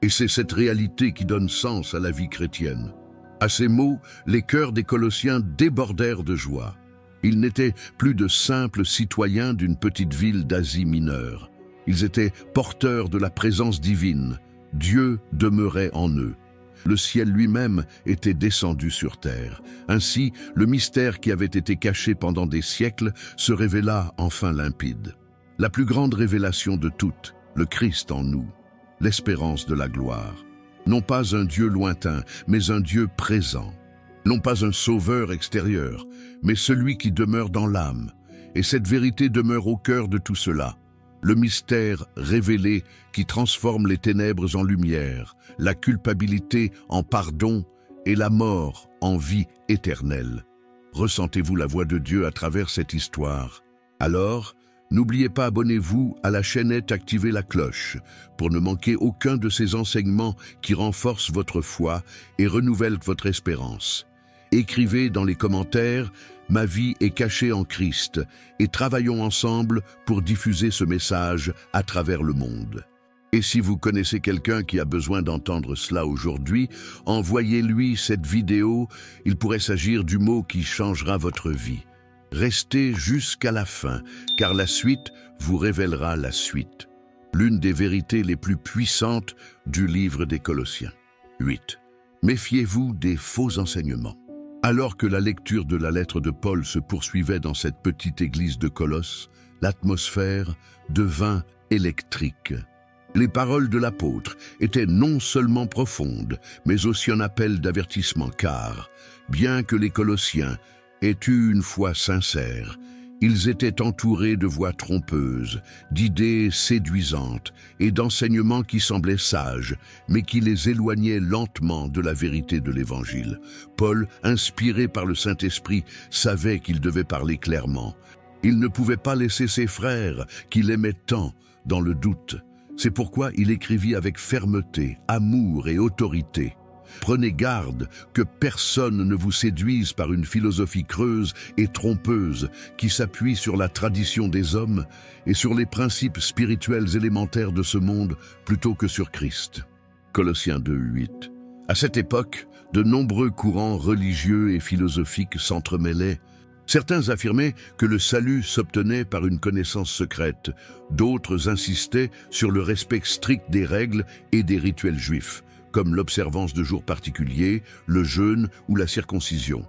Et c'est cette réalité qui donne sens à la vie chrétienne. À ces mots, les cœurs des Colossiens débordèrent de joie. Ils n'étaient plus de simples citoyens d'une petite ville d'Asie mineure. Ils étaient porteurs de la présence divine. Dieu demeurait en eux. Le ciel lui-même était descendu sur terre. Ainsi, le mystère qui avait été caché pendant des siècles se révéla enfin limpide. La plus grande révélation de toutes, le Christ en nous, l'espérance de la gloire. Non pas un Dieu lointain, mais un Dieu présent. Non pas un sauveur extérieur, mais celui qui demeure dans l'âme. Et cette vérité demeure au cœur de tout cela. Le mystère révélé qui transforme les ténèbres en lumière, la culpabilité en pardon et la mort en vie éternelle. Ressentez-vous la voix de Dieu à travers cette histoire? Alors, n'oubliez pas, abonnez-vous à la chaînette, activez la cloche pour ne manquer aucun de ces enseignements qui renforcent votre foi et renouvellent votre espérance. Écrivez dans les commentaires « Ma vie est cachée en Christ » et travaillons ensemble pour diffuser ce message à travers le monde. Et si vous connaissez quelqu'un qui a besoin d'entendre cela aujourd'hui, envoyez-lui cette vidéo, il pourrait s'agir du mot qui changera votre vie. Restez jusqu'à la fin, car la suite vous révélera la suite. L'une des vérités les plus puissantes du livre des Colossiens. 8. Méfiez-vous des faux enseignements. Alors que la lecture de la lettre de Paul se poursuivait dans cette petite église de Colosse, l'atmosphère devint électrique. Les paroles de l'apôtre étaient non seulement profondes, mais aussi un appel d'avertissement, car, bien que les Colossiens aient eu une foi sincère, ils étaient entourés de voix trompeuses, d'idées séduisantes et d'enseignements qui semblaient sages, mais qui les éloignaient lentement de la vérité de l'Évangile. Paul, inspiré par le Saint-Esprit, savait qu'il devait parler clairement. Il ne pouvait pas laisser ses frères, qu'il aimait tant, dans le doute. C'est pourquoi il écrivit avec fermeté, amour et autorité. Prenez garde que personne ne vous séduise par une philosophie creuse et trompeuse qui s'appuie sur la tradition des hommes et sur les principes spirituels élémentaires de ce monde plutôt que sur Christ. Colossiens 2:8. À cette époque, de nombreux courants religieux et philosophiques s'entremêlaient. Certains affirmaient que le salut s'obtenait par une connaissance secrète, d'autres insistaient sur le respect strict des règles et des rituels juifs, comme l'observance de jours particuliers, le jeûne ou la circoncision.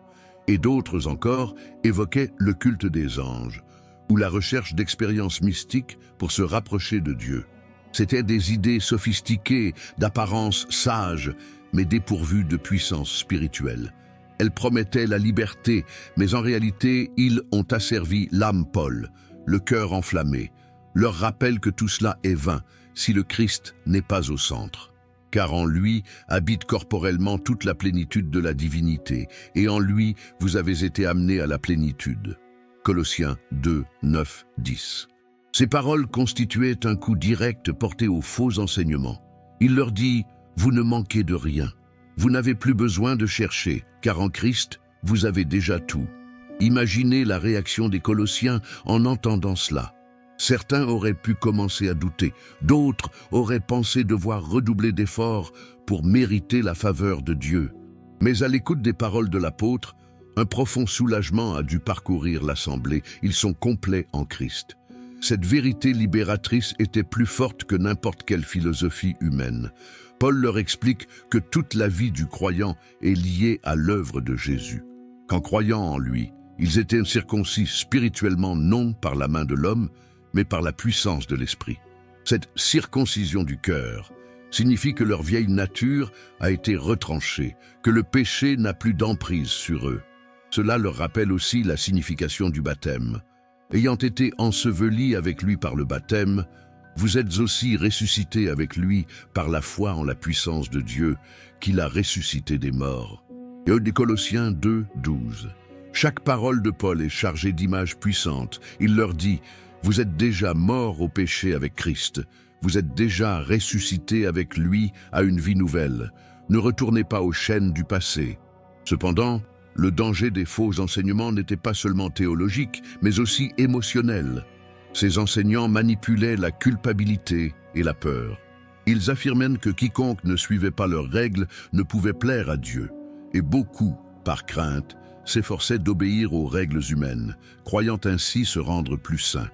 Et d'autres encore évoquaient le culte des anges, ou la recherche d'expériences mystiques pour se rapprocher de Dieu. C'étaient des idées sophistiquées, d'apparence sage, mais dépourvues de puissance spirituelle. Elles promettaient la liberté, mais en réalité, ils ont asservi l'âme Paul, le cœur enflammé, leur rappelle que tout cela est vain si le Christ n'est pas au centre. Car en lui habite corporellement toute la plénitude de la divinité, et en lui vous avez été amenés à la plénitude. Colossiens 2, 9, 10. Ces paroles constituaient un coup direct porté aux faux enseignements. Il leur dit « Vous ne manquez de rien. Vous n'avez plus besoin de chercher, car en Christ, vous avez déjà tout. » Imaginez la réaction des Colossiens en entendant cela. Certains auraient pu commencer à douter, d'autres auraient pensé devoir redoubler d'efforts pour mériter la faveur de Dieu. Mais à l'écoute des paroles de l'apôtre, un profond soulagement a dû parcourir l'assemblée. Ils sont complets en Christ. Cette vérité libératrice était plus forte que n'importe quelle philosophie humaine. Paul leur explique que toute la vie du croyant est liée à l'œuvre de Jésus. Qu'en croyant en lui, ils étaient circoncis spirituellement non par la main de l'homme, mais par la puissance de l'esprit. Cette circoncision du cœur signifie que leur vieille nature a été retranchée, que le péché n'a plus d'emprise sur eux. Cela leur rappelle aussi la signification du baptême. Ayant été ensevelis avec lui par le baptême, vous êtes aussi ressuscités avec lui par la foi en la puissance de Dieu, qui l'a ressuscité des morts. Et des Colossiens 2, 12. Chaque parole de Paul est chargée d'images puissantes. Il leur dit « Vous êtes déjà morts au péché avec Christ. Vous êtes déjà ressuscités avec lui à une vie nouvelle. Ne retournez pas aux chaînes du passé. » Cependant, le danger des faux enseignements n'était pas seulement théologique, mais aussi émotionnel. Ces enseignants manipulaient la culpabilité et la peur. Ils affirmaient que quiconque ne suivait pas leurs règles ne pouvait plaire à Dieu. Et beaucoup, par crainte, s'efforçaient d'obéir aux règles humaines, croyant ainsi se rendre plus saints.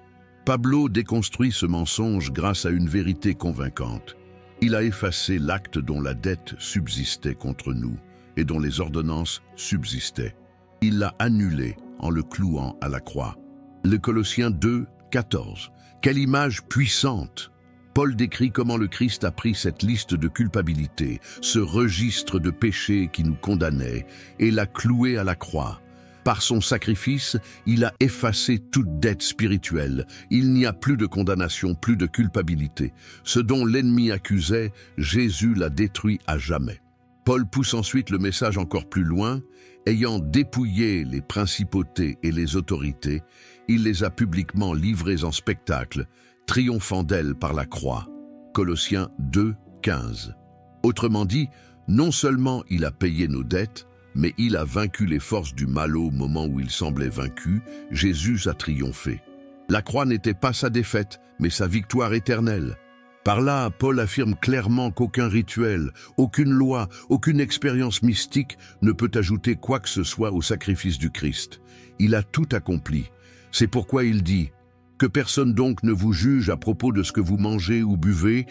Pablo déconstruit ce mensonge grâce à une vérité convaincante. Il a effacé l'acte dont la dette subsistait contre nous et dont les ordonnances subsistaient. Il l'a annulé en le clouant à la croix. Le Colossiens 2, 14. Quelle image puissante! Paul décrit comment le Christ a pris cette liste de culpabilité, ce registre de péchés qui nous condamnait, et l'a cloué à la croix. Par son sacrifice, il a effacé toute dette spirituelle. Il n'y a plus de condamnation, plus de culpabilité. Ce dont l'ennemi accusait, Jésus l'a détruit à jamais. Paul pousse ensuite le message encore plus loin. Ayant dépouillé les principautés et les autorités, il les a publiquement livrées en spectacle, triomphant d'elles par la croix. Colossiens 2, 15. Autrement dit, non seulement il a payé nos dettes, mais il a vaincu les forces du mal au moment où il semblait vaincu. Jésus a triomphé. La croix n'était pas sa défaite, mais sa victoire éternelle. Par là, Paul affirme clairement qu'aucun rituel, aucune loi, aucune expérience mystique ne peut ajouter quoi que ce soit au sacrifice du Christ. Il a tout accompli. C'est pourquoi il dit « Que personne donc ne vous juge à propos de ce que vous mangez ou buvez,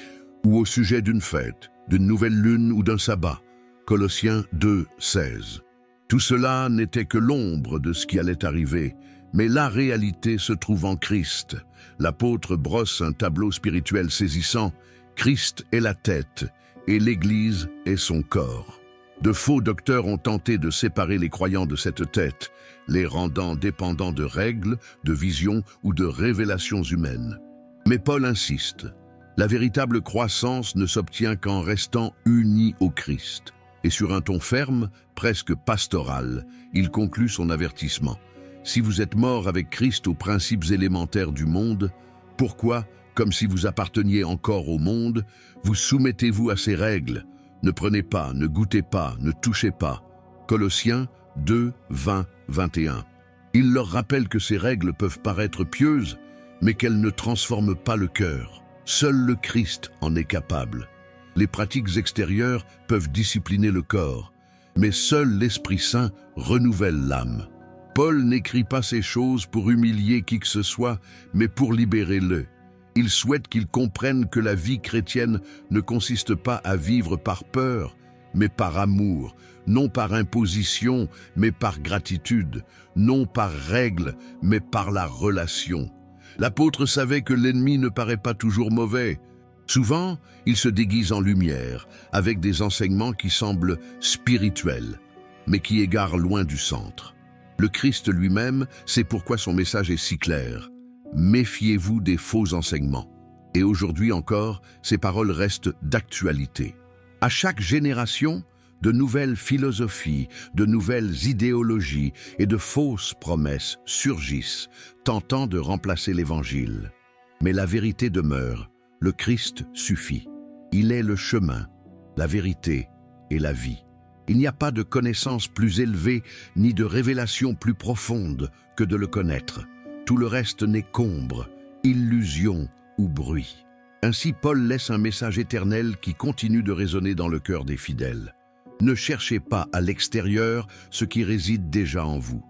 ou au sujet d'une fête, d'une nouvelle lune ou d'un sabbat. » Colossiens 2, 16. Tout cela n'était que l'ombre de ce qui allait arriver, mais la réalité se trouve en Christ. L'apôtre brosse un tableau spirituel saisissant. Christ est la tête, et l'Église est son corps. De faux docteurs ont tenté de séparer les croyants de cette tête, les rendant dépendants de règles, de visions ou de révélations humaines. Mais Paul insiste. La véritable croissance ne s'obtient qu'en restant unis au Christ. Et sur un ton ferme, presque pastoral, il conclut son avertissement. Si vous êtes morts avec Christ aux principes élémentaires du monde, pourquoi, comme si vous apparteniez encore au monde, vous soumettez-vous à ses règles. Ne prenez pas, ne goûtez pas, ne touchez pas. Colossiens 2, 20, 21. Il leur rappelle que ces règles peuvent paraître pieuses, mais qu'elles ne transforment pas le cœur. Seul le Christ en est capable. Les pratiques extérieures peuvent discipliner le corps, mais seul l'Esprit Saint renouvelle l'âme. Paul n'écrit pas ces choses pour humilier qui que ce soit, mais pour libérer-le. Il souhaite qu'ils comprennent que la vie chrétienne ne consiste pas à vivre par peur, mais par amour, non par imposition, mais par gratitude, non par règle, mais par la relation. L'apôtre savait que l'ennemi ne paraît pas toujours mauvais. Souvent, il se déguise en lumière, avec des enseignements qui semblent spirituels, mais qui égarent loin du centre. Le Christ lui-même, c'est pourquoi son message est si clair. Méfiez-vous des faux enseignements. Et aujourd'hui encore, ces paroles restent d'actualité. À chaque génération, de nouvelles philosophies, de nouvelles idéologies et de fausses promesses surgissent, tentant de remplacer l'Évangile. Mais la vérité demeure, le Christ suffit. Il est le chemin, la vérité et la vie. Il n'y a pas de connaissance plus élevée ni de révélation plus profonde que de le connaître. Tout le reste n'est qu'ombre, illusion ou bruit. Ainsi, Paul laisse un message éternel qui continue de résonner dans le cœur des fidèles. Ne cherchez pas à l'extérieur ce qui réside déjà en vous.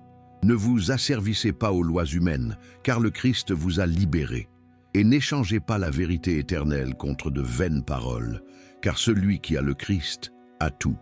Ne vous asservissez pas aux lois humaines, car le Christ vous a libérés. Et n'échangez pas la vérité éternelle contre de vaines paroles, car celui qui a le Christ a tout.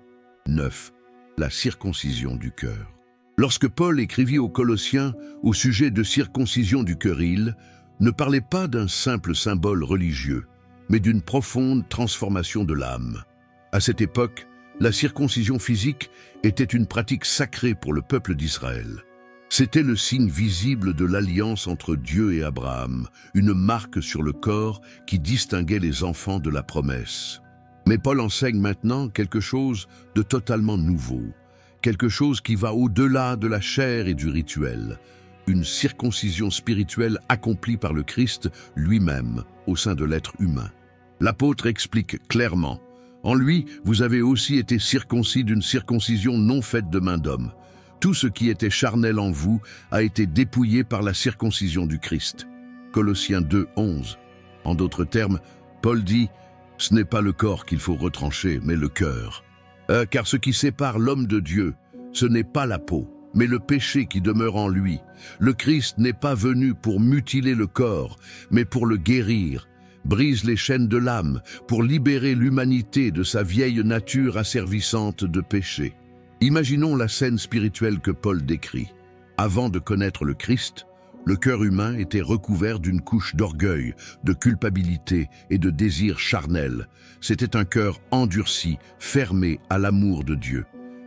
9. La circoncision du cœur. Lorsque Paul écrivit aux Colossiens au sujet de circoncision du cœur, il ne parlait pas d'un simple symbole religieux, mais d'une profonde transformation de l'âme. À cette époque, la circoncision physique était une pratique sacrée pour le peuple d'Israël. C'était le signe visible de l'alliance entre Dieu et Abraham, une marque sur le corps qui distinguait les enfants de la promesse. Mais Paul enseigne maintenant quelque chose de totalement nouveau, quelque chose qui va au-delà de la chair et du rituel, une circoncision spirituelle accomplie par le Christ lui-même au sein de l'être humain. L'apôtre explique clairement: en lui, vous avez aussi été circoncis d'une circoncision non faite de main d'homme. Tout ce qui était charnel en vous a été dépouillé par la circoncision du Christ. Colossiens 2, 11. En d'autres termes, Paul dit: ce n'est pas le corps qu'il faut retrancher, mais le cœur. Car ce qui sépare l'homme de Dieu, ce n'est pas la peau, mais le péché qui demeure en lui. Le Christ n'est pas venu pour mutiler le corps, mais pour le guérir, brise les chaînes de l'âme, pour libérer l'humanité de sa vieille nature asservissante de péché. Imaginons la scène spirituelle que Paul décrit. Avant de connaître le Christ, le cœur humain était recouvert d'une couche d'orgueil, de culpabilité et de désir charnel. C'était un cœur endurci, fermé à l'amour de Dieu.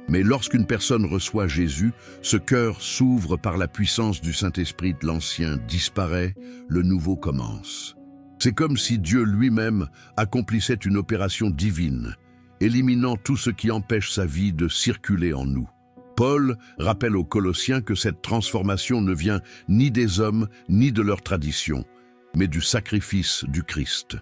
Mais lorsqu'une personne reçoit Jésus, ce cœur s'ouvre par la puissance du Saint-Esprit, l'ancien disparaît, le nouveau commence. C'est comme si Dieu lui-même accomplissait une opération divine, éliminant tout ce qui empêche sa vie de circuler en nous. Paul rappelle aux Colossiens que cette transformation ne vient ni des hommes ni de leur tradition, mais du sacrifice du Christ.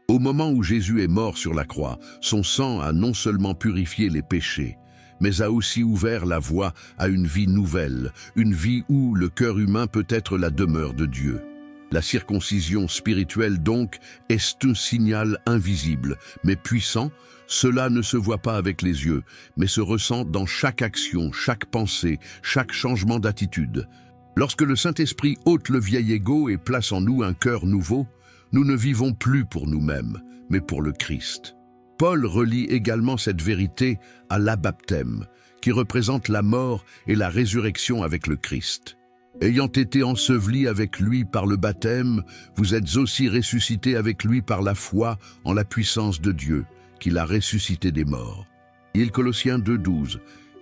Au moment où Jésus est mort sur la croix, son sang a non seulement purifié les péchés, mais a aussi ouvert la voie à une vie nouvelle, une vie où le cœur humain peut être la demeure de Dieu. La circoncision spirituelle donc est un signal invisible, mais puissant. Cela ne se voit pas avec les yeux, mais se ressent dans chaque action, chaque pensée, chaque changement d'attitude. Lorsque le Saint-Esprit ôte le vieil ego et place en nous un cœur nouveau, nous ne vivons plus pour nous-mêmes, mais pour le Christ. Paul relie également cette vérité à l'abaptême, qui représente la mort et la résurrection avec le Christ. Ayant été ensevelis avec lui par le baptême, vous êtes aussi ressuscités avec lui par la foi en la puissance de Dieu, qui l'a ressuscité des morts. Et Colossiens 2,12.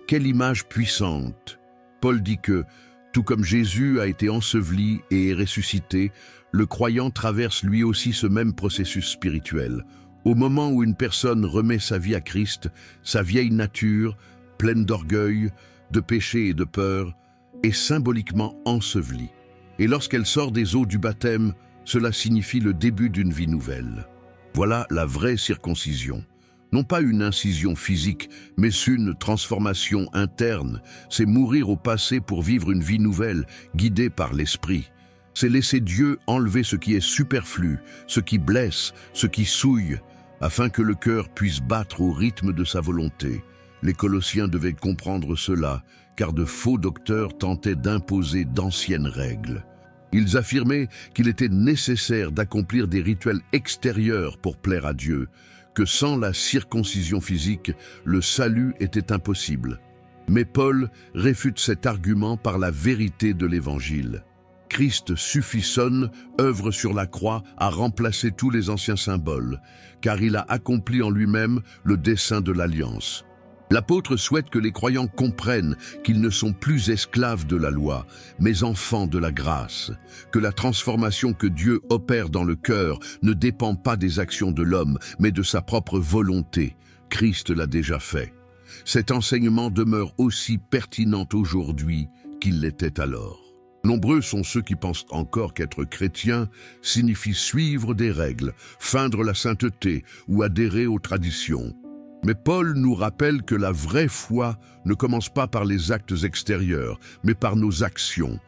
Quelle image puissante! Paul dit que, tout comme Jésus a été enseveli et est ressuscité, le croyant traverse lui aussi ce même processus spirituel. Au moment où une personne remet sa vie à Christ, sa vieille nature, pleine d'orgueil, de péché et de peur, est symboliquement ensevelie. Et lorsqu'elle sort des eaux du baptême, cela signifie le début d'une vie nouvelle. Voilà la vraie circoncision. Non pas une incision physique, mais une transformation interne. C'est mourir au passé pour vivre une vie nouvelle, guidée par l'Esprit. C'est laisser Dieu enlever ce qui est superflu, ce qui blesse, ce qui souille, afin que le cœur puisse battre au rythme de sa volonté. Les Colossiens devaient comprendre cela, car de faux docteurs tentaient d'imposer d'anciennes règles. Ils affirmaient qu'il était nécessaire d'accomplir des rituels extérieurs pour plaire à Dieu, que sans la circoncision physique, le salut était impossible. Mais Paul réfute cet argument par la vérité de l'Évangile. Christ suffisonne, œuvre sur la croix, à remplacer tous les anciens symboles, car il a accompli en lui-même le dessein de l'Alliance. L'apôtre souhaite que les croyants comprennent qu'ils ne sont plus esclaves de la loi, mais enfants de la grâce, que la transformation que Dieu opère dans le cœur ne dépend pas des actions de l'homme, mais de sa propre volonté. Christ l'a déjà fait. Cet enseignement demeure aussi pertinent aujourd'hui qu'il l'était alors. Nombreux sont ceux qui pensent encore qu'être chrétien signifie suivre des règles, feindre la sainteté ou adhérer aux traditions. Mais Paul nous rappelle que la vraie foi ne commence pas par les actes extérieurs, mais par nos actions.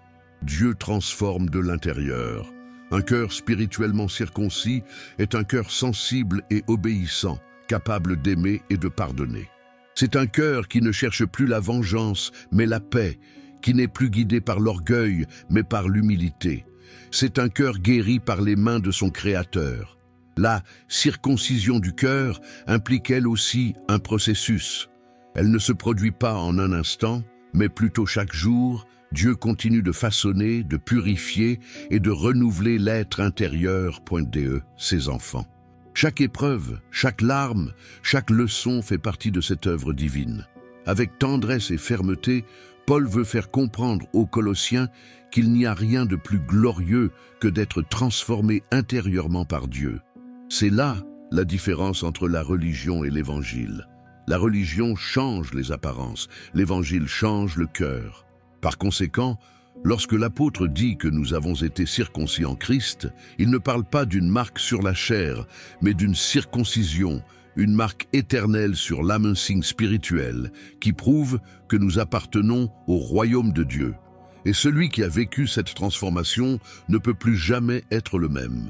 Dieu transforme de l'intérieur. Un cœur spirituellement circoncis est un cœur sensible et obéissant, capable d'aimer et de pardonner. C'est un cœur qui ne cherche plus la vengeance, mais la paix, qui n'est plus guidé par l'orgueil, mais par l'humilité. C'est un cœur guéri par les mains de son Créateur. La circoncision du cœur implique elle aussi un processus. Elle ne se produit pas en un instant, mais plutôt chaque jour. Dieu continue de façonner, de purifier et de renouveler l'être intérieur, ses enfants. Chaque épreuve, chaque larme, chaque leçon fait partie de cette œuvre divine. Avec tendresse et fermeté, Paul veut faire comprendre aux Colossiens qu'il n'y a rien de plus glorieux que d'être transformé intérieurement par Dieu. C'est là la différence entre la religion et l'Évangile. La religion change les apparences, l'Évangile change le cœur. Par conséquent, lorsque l'apôtre dit que nous avons été circoncis en Christ, il ne parle pas d'une marque sur la chair, mais d'une circoncision, une marque éternelle sur l'âme, un signe spirituel, qui prouve que nous appartenons au royaume de Dieu. Et celui qui a vécu cette transformation ne peut plus jamais être le même.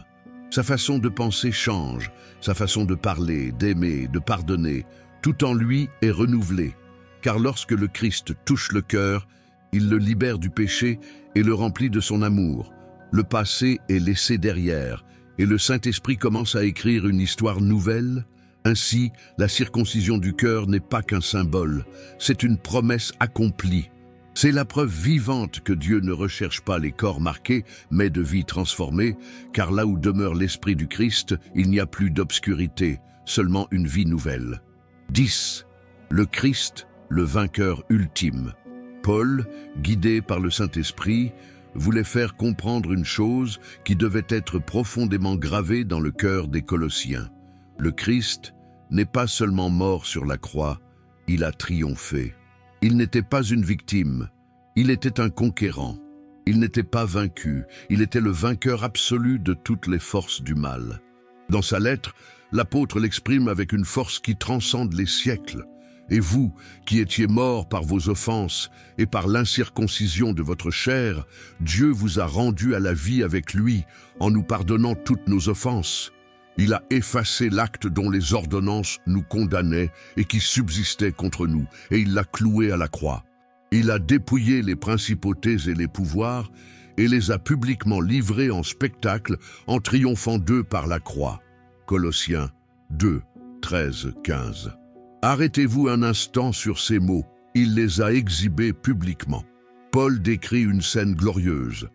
Sa façon de penser change, sa façon de parler, d'aimer, de pardonner, tout en lui est renouvelé. Car lorsque le Christ touche le cœur, il le libère du péché et le remplit de son amour. Le passé est laissé derrière et le Saint-Esprit commence à écrire une histoire nouvelle. Ainsi, la circoncision du cœur n'est pas qu'un symbole, c'est une promesse accomplie. C'est la preuve vivante que Dieu ne recherche pas les corps marqués, mais de vies transformées, car là où demeure l'Esprit du Christ, il n'y a plus d'obscurité, seulement une vie nouvelle. 10. Le Christ, le vainqueur ultime. Paul, guidé par le Saint-Esprit, voulait faire comprendre une chose qui devait être profondément gravée dans le cœur des Colossiens. Le Christ n'est pas seulement mort sur la croix, il a triomphé. Il n'était pas une victime, il était un conquérant. Il n'était pas vaincu, il était le vainqueur absolu de toutes les forces du mal. Dans sa lettre, l'apôtre l'exprime avec une force qui transcende les siècles. Et vous, qui étiez morts par vos offenses et par l'incirconcision de votre chair, Dieu vous a rendus à la vie avec lui en nous pardonnant toutes nos offenses. Il a effacé l'acte dont les ordonnances nous condamnaient et qui subsistait contre nous, et il l'a cloué à la croix. Il a dépouillé les principautés et les pouvoirs et les a publiquement livrés en spectacle en triomphant d'eux par la croix. Colossiens 2, 13, 15. Arrêtez-vous un instant sur ces mots. Il les a exhibés publiquement. Paul décrit une scène glorieuse.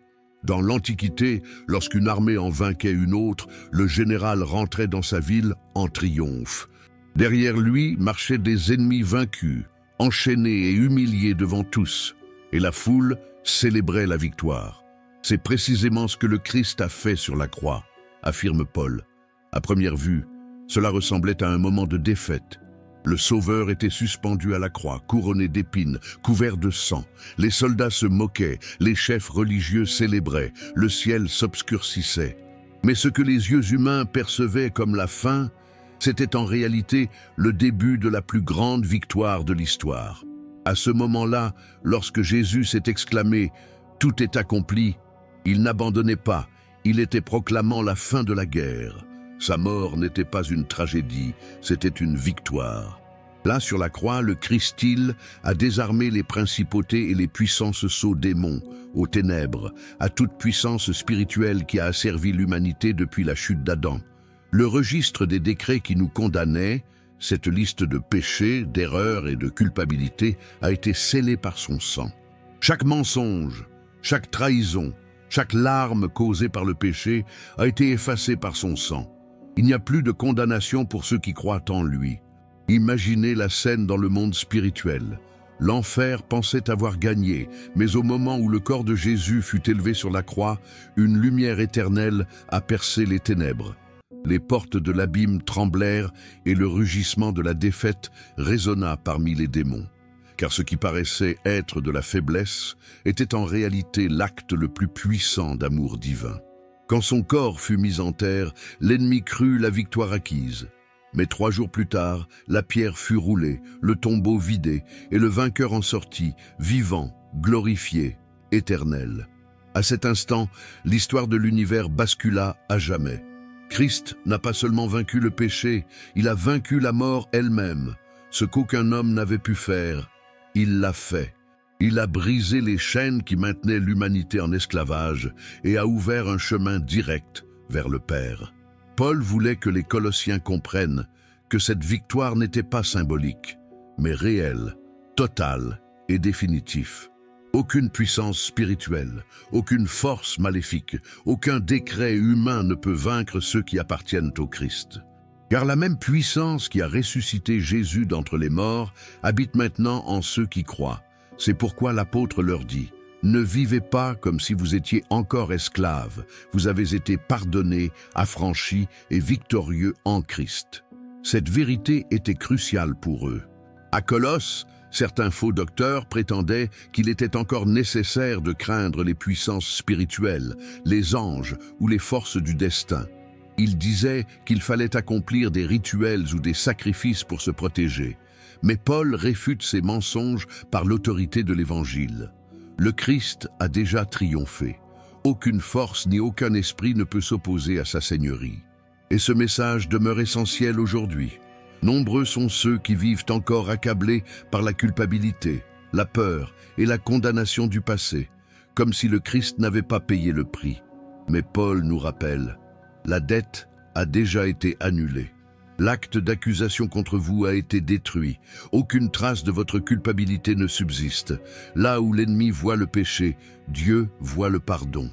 Dans l'Antiquité, lorsqu'une armée en vainquait une autre, le général rentrait dans sa ville en triomphe. Derrière lui marchaient des ennemis vaincus, enchaînés et humiliés devant tous, et la foule célébrait la victoire. C'est précisément ce que le Christ a fait sur la croix, affirme Paul. À première vue, cela ressemblait à un moment de défaite. Le Sauveur était suspendu à la croix, couronné d'épines, couvert de sang. Les soldats se moquaient, les chefs religieux célébraient, le ciel s'obscurcissait. Mais ce que les yeux humains percevaient comme la fin, c'était en réalité le début de la plus grande victoire de l'histoire. À ce moment-là, lorsque Jésus s'est exclamé « Tout est accompli », il n'abandonnait pas, il était proclamant la fin de la guerre. Sa mort n'était pas une tragédie, c'était une victoire. Là, sur la croix, le Christ-il a désarmé les principautés et les puissances aux démons, aux ténèbres, à toute puissance spirituelle qui a asservi l'humanité depuis la chute d'Adam. Le registre des décrets qui nous condamnaient, cette liste de péchés, d'erreurs et de culpabilité, a été scellée par son sang. Chaque mensonge, chaque trahison, chaque larme causée par le péché a été effacée par son sang. Il n'y a plus de condamnation pour ceux qui croient en lui. Imaginez la scène dans le monde spirituel. L'enfer pensait avoir gagné, mais au moment où le corps de Jésus fut élevé sur la croix, une lumière éternelle a percé les ténèbres. Les portes de l'abîme tremblèrent et le rugissement de la défaite résonna parmi les démons. Car ce qui paraissait être de la faiblesse était en réalité l'acte le plus puissant d'amour divin. Quand son corps fut mis en terre, l'ennemi crut la victoire acquise. Mais 3 jours plus tard, la pierre fut roulée, le tombeau vidé, et le vainqueur en sortit, vivant, glorifié, éternel. À cet instant, l'histoire de l'univers bascula à jamais. Christ n'a pas seulement vaincu le péché, il a vaincu la mort elle-même. Ce qu'aucun homme n'avait pu faire, il l'a fait. Il a brisé les chaînes qui maintenaient l'humanité en esclavage et a ouvert un chemin direct vers le Père. Paul voulait que les Colossiens comprennent que cette victoire n'était pas symbolique, mais réelle, totale et définitive. Aucune puissance spirituelle, aucune force maléfique, aucun décret humain ne peut vaincre ceux qui appartiennent au Christ. Car la même puissance qui a ressuscité Jésus d'entre les morts habite maintenant en ceux qui croient. C'est pourquoi l'apôtre leur dit « Ne vivez pas comme si vous étiez encore esclaves, vous avez été pardonnés, affranchis et victorieux en Christ. » Cette vérité était cruciale pour eux. À Colosse, certains faux docteurs prétendaient qu'il était encore nécessaire de craindre les puissances spirituelles, les anges ou les forces du destin. Ils disaient qu'il fallait accomplir des rituels ou des sacrifices pour se protéger. Mais Paul réfute ces mensonges par l'autorité de l'Évangile. Le Christ a déjà triomphé. Aucune force ni aucun esprit ne peut s'opposer à sa seigneurie. Et ce message demeure essentiel aujourd'hui. Nombreux sont ceux qui vivent encore accablés par la culpabilité, la peur et la condamnation du passé, comme si le Christ n'avait pas payé le prix. Mais Paul nous rappelle, la dette a déjà été annulée. L'acte d'accusation contre vous a été détruit. Aucune trace de votre culpabilité ne subsiste. Là où l'ennemi voit le péché, Dieu voit le pardon.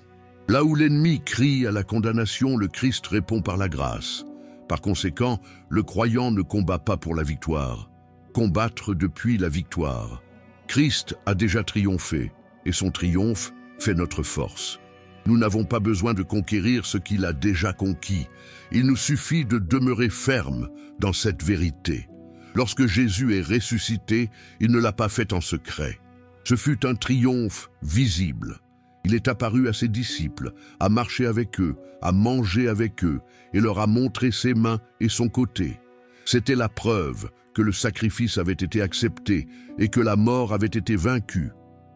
Là où l'ennemi crie à la condamnation, le Christ répond par la grâce. Par conséquent, le croyant ne combat pas pour la victoire. Combattre depuis la victoire. Christ a déjà triomphé, et son triomphe fait notre force. Nous n'avons pas besoin de conquérir ce qu'il a déjà conquis. Il nous suffit de demeurer ferme dans cette vérité. Lorsque Jésus est ressuscité, il ne l'a pas fait en secret. Ce fut un triomphe visible. Il est apparu à ses disciples, a marché avec eux, a mangé avec eux, et leur a montré ses mains et son côté. C'était la preuve que le sacrifice avait été accepté et que la mort avait été vaincue.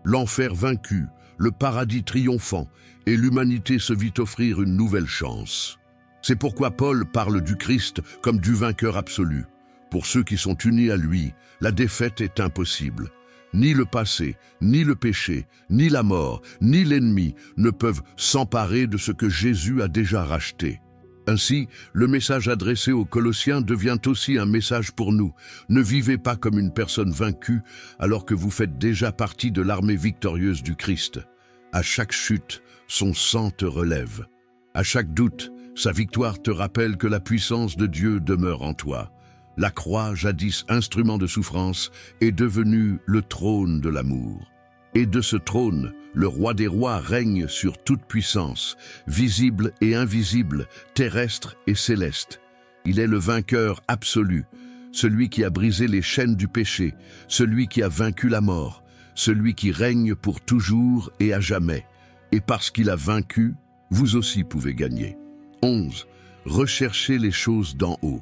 L'enfer vaincu, le paradis triomphant, et l'humanité se vit offrir une nouvelle chance. C'est pourquoi Paul parle du Christ comme du vainqueur absolu. Pour ceux qui sont unis à lui, la défaite est impossible. Ni le passé, ni le péché, ni la mort, ni l'ennemi ne peuvent s'emparer de ce que Jésus a déjà racheté. Ainsi, le message adressé aux Colossiens devient aussi un message pour nous. Ne vivez pas comme une personne vaincue alors que vous faites déjà partie de l'armée victorieuse du Christ. À chaque chute, son sang te relève. À chaque doute, sa victoire te rappelle que la puissance de Dieu demeure en toi. La croix, jadis instrument de souffrance, est devenue le trône de l'amour. Et de ce trône, le roi des rois règne sur toute puissance, visible et invisible, terrestre et céleste. Il est le vainqueur absolu, celui qui a brisé les chaînes du péché, celui qui a vaincu la mort, celui qui règne pour toujours et à jamais. Et parce qu'il a vaincu, vous aussi pouvez gagner. 11. Recherchez les choses d'en haut.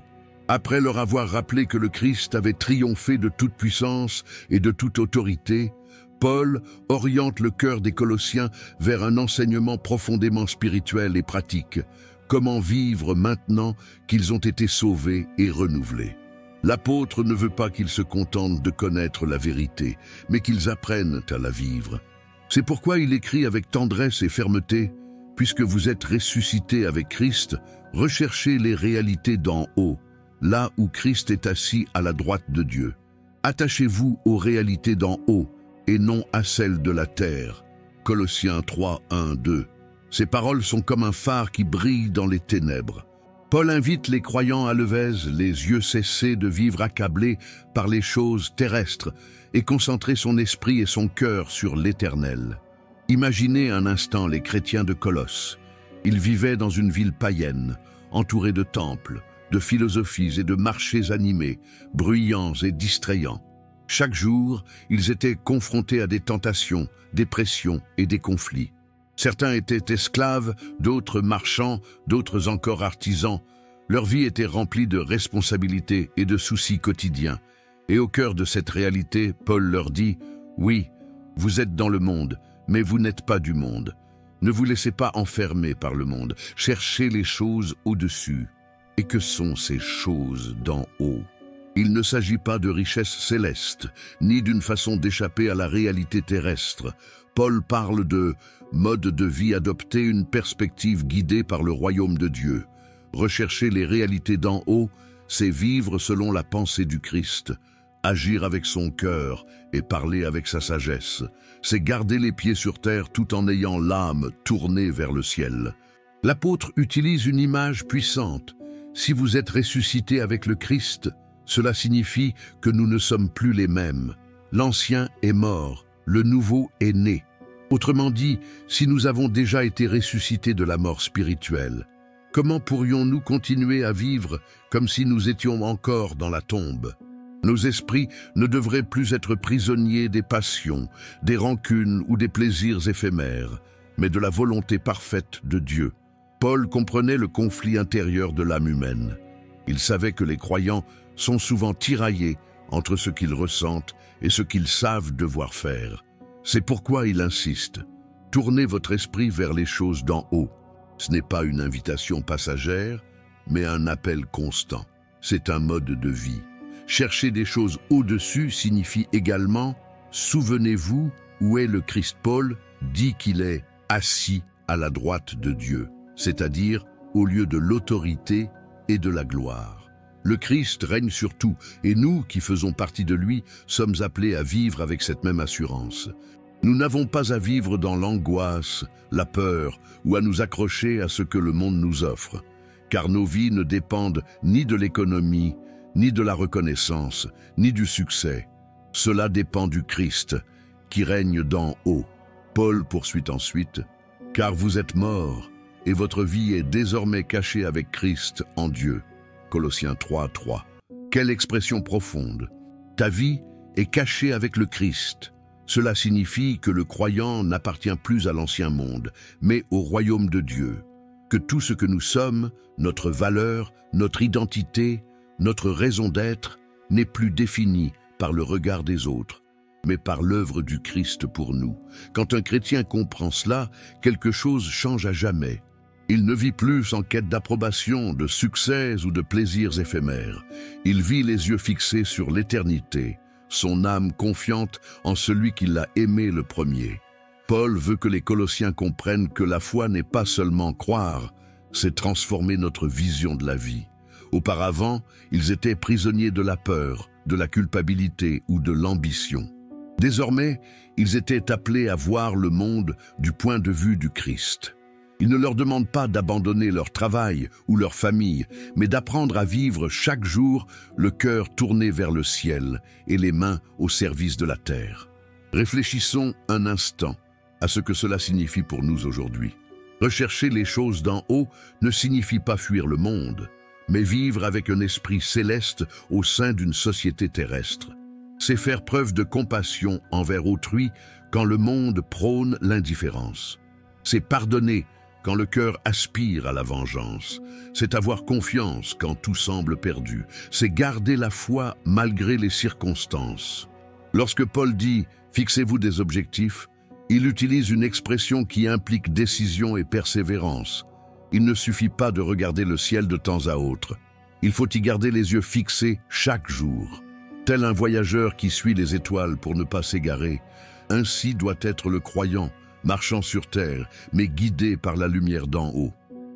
Après leur avoir rappelé que le Christ avait triomphé de toute puissance et de toute autorité, Paul oriente le cœur des Colossiens vers un enseignement profondément spirituel et pratique. Comment vivre maintenant qu'ils ont été sauvés et renouvelés? L'apôtre ne veut pas qu'ils se contentent de connaître la vérité, mais qu'ils apprennent à la vivre. C'est pourquoi il écrit avec tendresse et fermeté: « Puisque vous êtes ressuscités avec Christ, recherchez les réalités d'en haut, là où Christ est assis à la droite de Dieu. Attachez-vous aux réalités d'en haut, et non à celles de la terre. » Colossiens 3, 1, 2. Ces paroles sont comme un phare qui brille dans les ténèbres. Paul invite les croyants à Levèze, les yeux cessés de vivre accablés par les choses terrestres et concentrer son esprit et son cœur sur l'Éternel. Imaginez un instant les chrétiens de Colosse. Ils vivaient dans une ville païenne, entourée de temples, de philosophies et de marchés animés, bruyants et distrayants. Chaque jour, ils étaient confrontés à des tentations, des pressions et des conflits. Certains étaient esclaves, d'autres marchands, d'autres encore artisans. Leur vie était remplie de responsabilités et de soucis quotidiens. Et au cœur de cette réalité, Paul leur dit: « Oui, vous êtes dans le monde, mais vous n'êtes pas du monde. Ne vous laissez pas enfermer par le monde. Cherchez les choses au-dessus. » Et que sont ces choses d'en haut? Il ne s'agit pas de richesses célestes, ni d'une façon d'échapper à la réalité terrestre. Paul parle de mode de vie adopté, une perspective guidée par le royaume de Dieu. Rechercher les réalités d'en haut, c'est vivre selon la pensée du Christ, agir avec son cœur et parler avec sa sagesse. C'est garder les pieds sur terre tout en ayant l'âme tournée vers le ciel. L'apôtre utilise une image puissante. Si vous êtes ressuscités avec le Christ, cela signifie que nous ne sommes plus les mêmes. L'ancien est mort, le nouveau est né. Autrement dit, si nous avons déjà été ressuscités de la mort spirituelle, comment pourrions-nous continuer à vivre comme si nous étions encore dans la tombe? Nos esprits ne devraient plus être prisonniers des passions, des rancunes ou des plaisirs éphémères, mais de la volonté parfaite de Dieu. Paul comprenait le conflit intérieur de l'âme humaine. Il savait que les croyants sont souvent tiraillés entre ce qu'ils ressentent et ce qu'ils savent devoir faire. C'est pourquoi il insiste: tournez votre esprit vers les choses d'en haut. Ce n'est pas une invitation passagère, mais un appel constant. C'est un mode de vie. Chercher des choses au-dessus signifie également: souvenez-vous où est le Christ. Paul dit qu'il est assis à la droite de Dieu, c'est-à-dire au lieu de l'autorité et de la gloire. Le Christ règne sur tout, et nous, qui faisons partie de lui, sommes appelés à vivre avec cette même assurance. Nous n'avons pas à vivre dans l'angoisse, la peur, ou à nous accrocher à ce que le monde nous offre, car nos vies ne dépendent ni de l'économie, ni de la reconnaissance, ni du succès. Cela dépend du Christ, qui règne d'en haut. Paul poursuit ensuite: « Car vous êtes morts, et votre vie est désormais cachée avec Christ en Dieu. » Colossiens 3, 3. Quelle expression profonde! Ta vie est cachée avec le Christ. Cela signifie que le croyant n'appartient plus à l'ancien monde, mais au royaume de Dieu. Que tout ce que nous sommes, notre valeur, notre identité, notre raison d'être, n'est plus défini par le regard des autres, mais par l'œuvre du Christ pour nous. Quand un chrétien comprend cela, quelque chose change à jamais. Il ne vit plus en quête d'approbation, de succès ou de plaisirs éphémères. Il vit les yeux fixés sur l'éternité, son âme confiante en celui qui l'a aimé le premier. Paul veut que les Colossiens comprennent que la foi n'est pas seulement croire, c'est transformer notre vision de la vie. Auparavant, ils étaient prisonniers de la peur, de la culpabilité ou de l'ambition. Désormais, ils étaient appelés à voir le monde du point de vue du Christ. Il ne leur demande pas d'abandonner leur travail ou leur famille, mais d'apprendre à vivre chaque jour le cœur tourné vers le ciel et les mains au service de la terre. Réfléchissons un instant à ce que cela signifie pour nous aujourd'hui. Rechercher les choses d'en haut ne signifie pas fuir le monde, mais vivre avec un esprit céleste au sein d'une société terrestre. C'est faire preuve de compassion envers autrui quand le monde prône l'indifférence. C'est pardonner quand le cœur aspire à la vengeance. C'est avoir confiance quand tout semble perdu. C'est garder la foi malgré les circonstances. Lorsque Paul dit « fixez-vous des objectifs », il utilise une expression qui implique décision et persévérance. Il ne suffit pas de regarder le ciel de temps à autre. Il faut y garder les yeux fixés chaque jour. Tel un voyageur qui suit les étoiles pour ne pas s'égarer, ainsi doit être le croyant, marchant sur terre, mais guidé par la lumière d'en haut.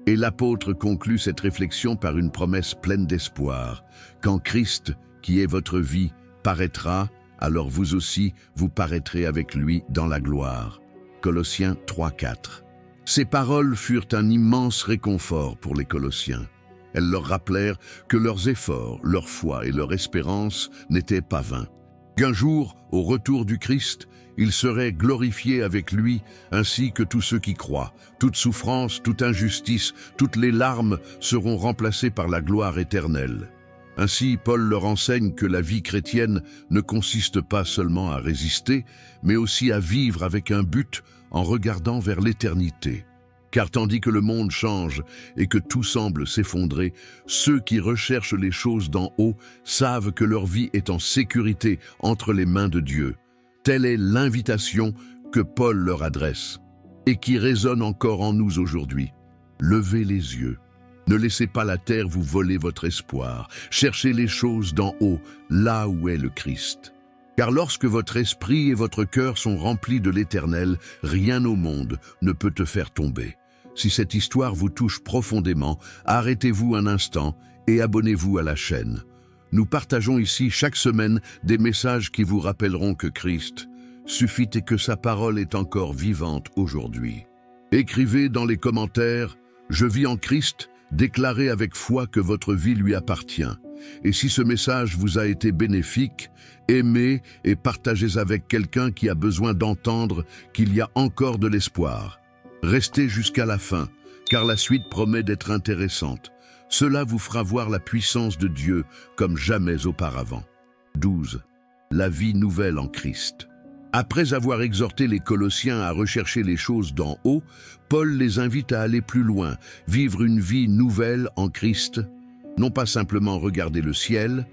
Et l'apôtre conclut cette réflexion par une promesse pleine d'espoir. Quand Christ, qui est votre vie, paraîtra, alors vous aussi, vous paraîtrez avec lui dans la gloire. Colossiens 3:4. Ces paroles furent un immense réconfort pour les Colossiens. Elles leur rappelèrent que leurs efforts, leur foi et leur espérance n'étaient pas vains. Qu'un jour, au retour du Christ, ils seraient glorifiés avec lui, ainsi que tous ceux qui croient. Toute souffrance, toute injustice, toutes les larmes seront remplacées par la gloire éternelle. Ainsi, Paul leur enseigne que la vie chrétienne ne consiste pas seulement à résister, mais aussi à vivre avec un but en regardant vers l'éternité. Car tandis que le monde change et que tout semble s'effondrer, ceux qui recherchent les choses d'en haut savent que leur vie est en sécurité entre les mains de Dieu. Telle est l'invitation que Paul leur adresse et qui résonne encore en nous aujourd'hui. Levez les yeux. Ne laissez pas la terre vous voler votre espoir. Cherchez les choses d'en haut, là où est le Christ. Car lorsque votre esprit et votre cœur sont remplis de l'Éternel, rien au monde ne peut te faire tomber. Si cette histoire vous touche profondément, arrêtez-vous un instant et abonnez-vous à la chaîne. Nous partageons ici chaque semaine des messages qui vous rappelleront que Christ suffit et que sa parole est encore vivante aujourd'hui. Écrivez dans les commentaires « Je vis en Christ », déclarez avec foi que votre vie lui appartient. Et si ce message vous a été bénéfique, aimez et partagez avec quelqu'un qui a besoin d'entendre qu'il y a encore de l'espoir. Restez jusqu'à la fin, car la suite promet d'être intéressante. Cela vous fera voir la puissance de Dieu comme jamais auparavant. 12. La vie nouvelle en Christ. Après avoir exhorté les Colossiens à rechercher les choses d'en haut, Paul les invite à aller plus loin, vivre une vie nouvelle en Christ, non pas simplement regarder le ciel,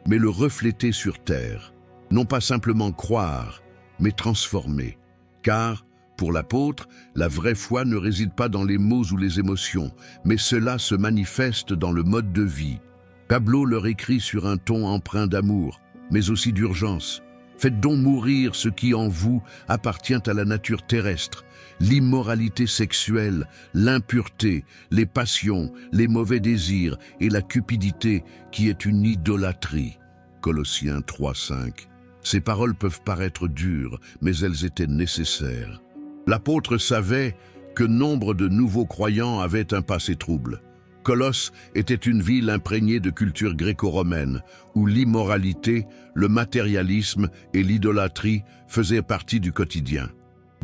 mais le refléter sur terre. Non pas simplement croire, mais transformer. Car, pour l'apôtre, la vraie foi ne réside pas dans les mots ou les émotions, mais cela se manifeste dans le mode de vie. Pablo leur écrit sur un ton empreint d'amour, mais aussi d'urgence. Faites donc mourir ce qui en vous appartient à la nature terrestre, l'immoralité sexuelle, l'impureté, les passions, les mauvais désirs et la cupidité qui est une idolâtrie. Colossiens 3:5. Ces paroles peuvent paraître dures, mais elles étaient nécessaires. L'apôtre savait que nombre de nouveaux croyants avaient un passé trouble. Colosse était une ville imprégnée de culture gréco-romaine, où l'immoralité, le matérialisme et l'idolâtrie faisaient partie du quotidien.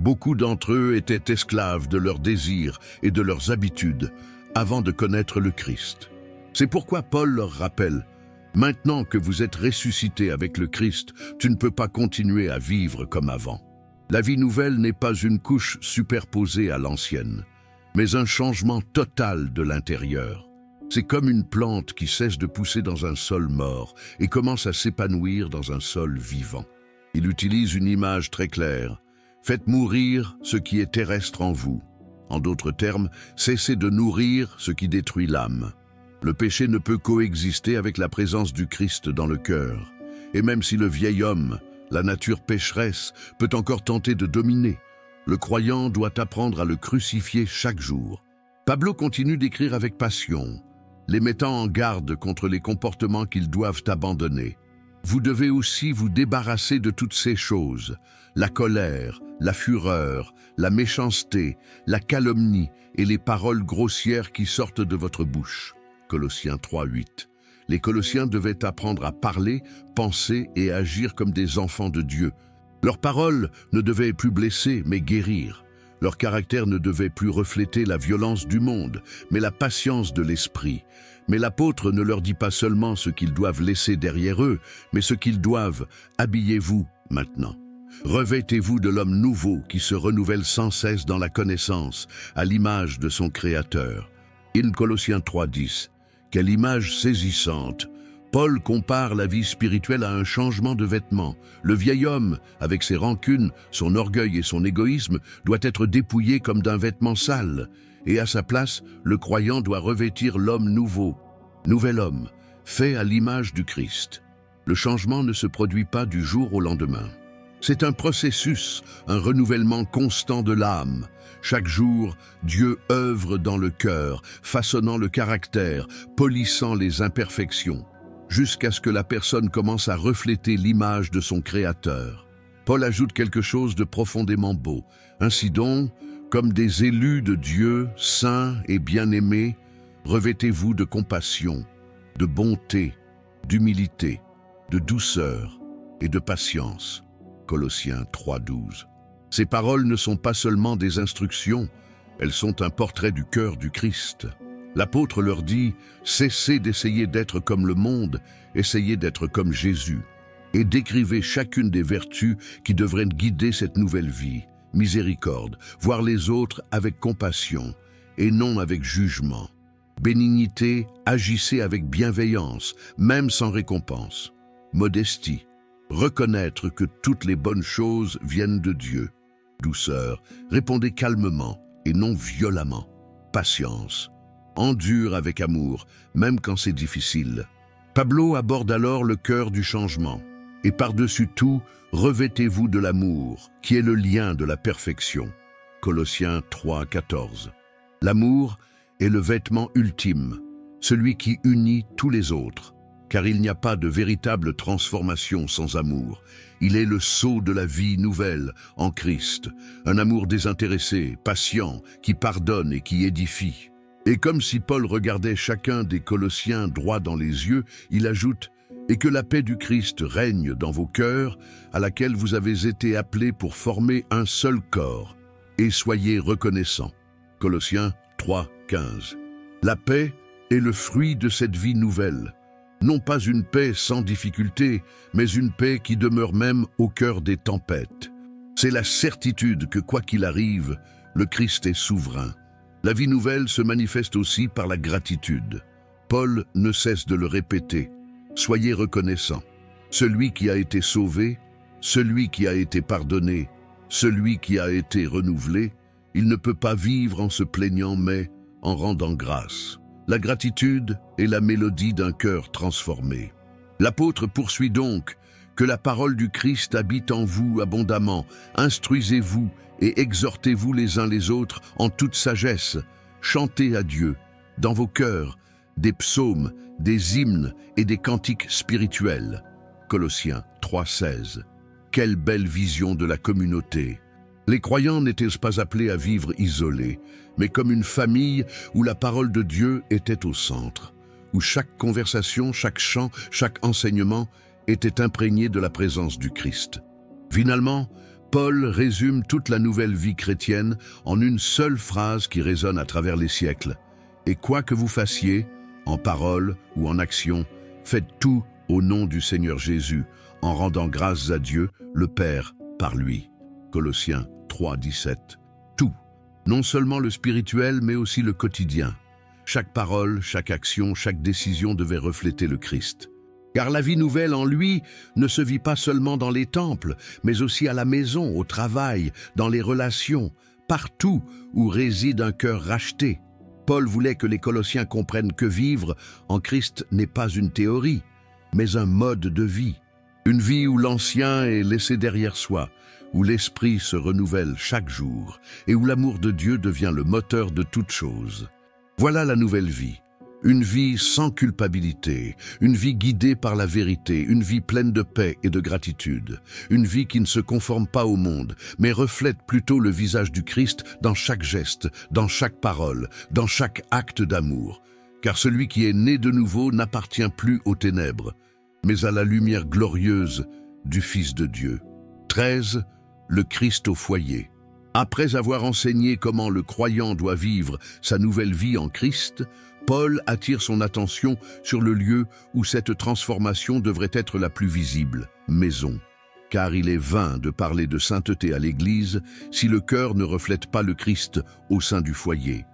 Beaucoup d'entre eux étaient esclaves de leurs désirs et de leurs habitudes avant de connaître le Christ. C'est pourquoi Paul leur rappelle « Maintenant que vous êtes ressuscités avec le Christ, tu ne peux pas continuer à vivre comme avant. » La vie nouvelle n'est pas une couche superposée à l'ancienne, mais un changement total de l'intérieur. C'est comme une plante qui cesse de pousser dans un sol mort et commence à s'épanouir dans un sol vivant. Il utilise une image très claire. Faites mourir ce qui est terrestre en vous. En d'autres termes, cessez de nourrir ce qui détruit l'âme. Le péché ne peut coexister avec la présence du Christ dans le cœur. Et même si le vieil homme, la nature pécheresse, peut encore tenter de dominer, le croyant doit apprendre à le crucifier chaque jour. Pablo continue d'écrire avec passion, les mettant en garde contre les comportements qu'ils doivent abandonner. Vous devez aussi vous débarrasser de toutes ces choses, la colère, la fureur, la méchanceté, la calomnie et les paroles grossières qui sortent de votre bouche. Colossiens 3:8. Les Colossiens devaient apprendre à parler, penser et agir comme des enfants de Dieu. Leurs paroles ne devaient plus blesser, mais guérir. Leur caractère ne devait plus refléter la violence du monde, mais la patience de l'esprit. Mais l'apôtre ne leur dit pas seulement ce qu'ils doivent laisser derrière eux, mais ce qu'ils doivent « habillez-vous maintenant ». Revêtez-vous de l'homme nouveau qui se renouvelle sans cesse dans la connaissance, à l'image de son Créateur. In Colossiens 3:10. Quelle image saisissante! Paul compare la vie spirituelle à un changement de vêtements. Le vieil homme, avec ses rancunes, son orgueil et son égoïsme, doit être dépouillé comme d'un vêtement sale. Et à sa place, le croyant doit revêtir l'homme nouveau. Nouvel homme, fait à l'image du Christ. Le changement ne se produit pas du jour au lendemain. C'est un processus, un renouvellement constant de l'âme. Chaque jour, Dieu œuvre dans le cœur, façonnant le caractère, polissant les imperfections, jusqu'à ce que la personne commence à refléter l'image de son Créateur. Paul ajoute quelque chose de profondément beau. Ainsi donc, comme des élus de Dieu, saints et bien-aimés, revêtez-vous de compassion, de bonté, d'humilité, de douceur et de patience. Colossiens 3:12. Ces paroles ne sont pas seulement des instructions, elles sont un portrait du cœur du Christ. L'apôtre leur dit « Cessez d'essayer d'être comme le monde, essayez d'être comme Jésus. » Et décrivez chacune des vertus qui devraient guider cette nouvelle vie. Miséricorde, voir les autres avec compassion et non avec jugement. Bénignité, agissez avec bienveillance, même sans récompense. Modestie, reconnaître que toutes les bonnes choses viennent de Dieu. Douceur, répondez calmement et non violemment. Patience, endure avec amour, même quand c'est difficile. Pablo aborde alors le cœur du changement. Et par-dessus tout, revêtez-vous de l'amour, qui est le lien de la perfection. Colossiens 3:14. L'amour est le vêtement ultime, celui qui unit tous les autres. Car il n'y a pas de véritable transformation sans amour. Il est le sceau de la vie nouvelle en Christ, un amour désintéressé, patient, qui pardonne et qui édifie. Et comme si Paul regardait chacun des Colossiens droit dans les yeux, il ajoute « Et que la paix du Christ règne dans vos cœurs, à laquelle vous avez été appelés pour former un seul corps, et soyez reconnaissants. » Colossiens 3:15. La paix est le fruit de cette vie nouvelle. Non pas une paix sans difficulté, mais une paix qui demeure même au cœur des tempêtes. C'est la certitude que quoi qu'il arrive, le Christ est souverain. La vie nouvelle se manifeste aussi par la gratitude. Paul ne cesse de le répéter. Soyez reconnaissants. Celui qui a été sauvé, celui qui a été pardonné, celui qui a été renouvelé, il ne peut pas vivre en se plaignant mais en rendant grâce. La gratitude est la mélodie d'un cœur transformé. L'apôtre poursuit donc « Que la parole du Christ habite en vous abondamment, instruisez-vous et exhortez-vous les uns les autres en toute sagesse, chantez à Dieu, dans vos cœurs, des psaumes, des hymnes et des cantiques spirituels. » Colossiens 3:16. Quelle belle vision de la communauté! Les croyants n'étaient pas appelés à vivre isolés, mais comme une famille où la parole de Dieu était au centre, où chaque conversation, chaque chant, chaque enseignement était imprégné de la présence du Christ. Finalement, Paul résume toute la nouvelle vie chrétienne en une seule phrase qui résonne à travers les siècles. « Et quoi que vous fassiez, en parole ou en action, faites tout au nom du Seigneur Jésus, en rendant grâce à Dieu, le Père, par lui. » Colossiens 3:17. Tout, non seulement le spirituel, mais aussi le quotidien. Chaque parole, chaque action, chaque décision devait refléter le Christ. Car la vie nouvelle en lui ne se vit pas seulement dans les temples, mais aussi à la maison, au travail, dans les relations, partout où réside un cœur racheté. Paul voulait que les Colossiens comprennent que vivre en Christ n'est pas une théorie, mais un mode de vie. Une vie où l'ancien est laissé derrière soi, où l'esprit se renouvelle chaque jour et où l'amour de Dieu devient le moteur de toute chose. Voilà la nouvelle vie. Une vie sans culpabilité, une vie guidée par la vérité, une vie pleine de paix et de gratitude, une vie qui ne se conforme pas au monde, mais reflète plutôt le visage du Christ dans chaque geste, dans chaque parole, dans chaque acte d'amour. Car celui qui est né de nouveau n'appartient plus aux ténèbres, mais à la lumière glorieuse du Fils de Dieu. 13. Le Christ au foyer. Après avoir enseigné comment le croyant doit vivre sa nouvelle vie en Christ, Paul attire son attention sur le lieu où cette transformation devrait être la plus visible, maison. car il est vain de parler de sainteté à l'Église si le cœur ne reflète pas le Christ au sein du foyer.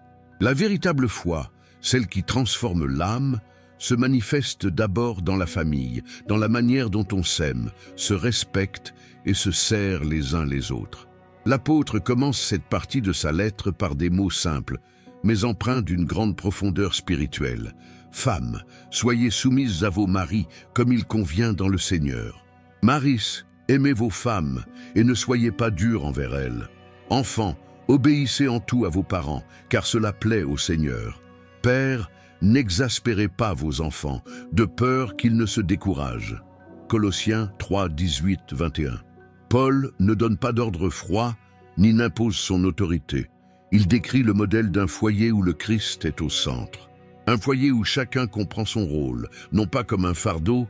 La véritable foi, celle qui transforme l'âme, se manifeste d'abord dans la famille, dans la manière dont on s'aime, se respecte et se sert les uns les autres. L'apôtre commence cette partie de sa lettre par des mots simples, mais empreints d'une grande profondeur spirituelle. « Femmes, soyez soumises à vos maris comme il convient dans le Seigneur. Maris, aimez vos femmes et ne soyez pas durs envers elles. Enfants, obéissez en tout à vos parents, car cela plaît au Seigneur. Pères, n'exaspérez pas vos enfants, de peur qu'ils ne se découragent. » Colossiens 3, 18, 21. Paul ne donne pas d'ordre froid, ni n'impose son autorité. Il décrit le modèle d'un foyer où le Christ est au centre. Un foyer où chacun comprend son rôle, non pas comme un fardeau,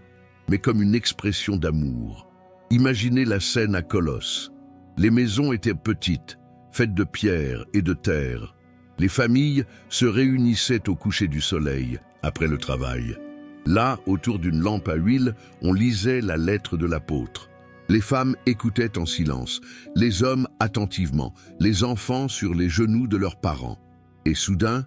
mais comme une expression d'amour. Imaginez la scène à Colosse. Les maisons étaient petites, faites de pierre et de terre. Les familles se réunissaient au coucher du soleil, après le travail. Là, autour d'une lampe à huile, on lisait la lettre de l'apôtre. Les femmes écoutaient en silence, les hommes attentivement, les enfants sur les genoux de leurs parents. Et soudain,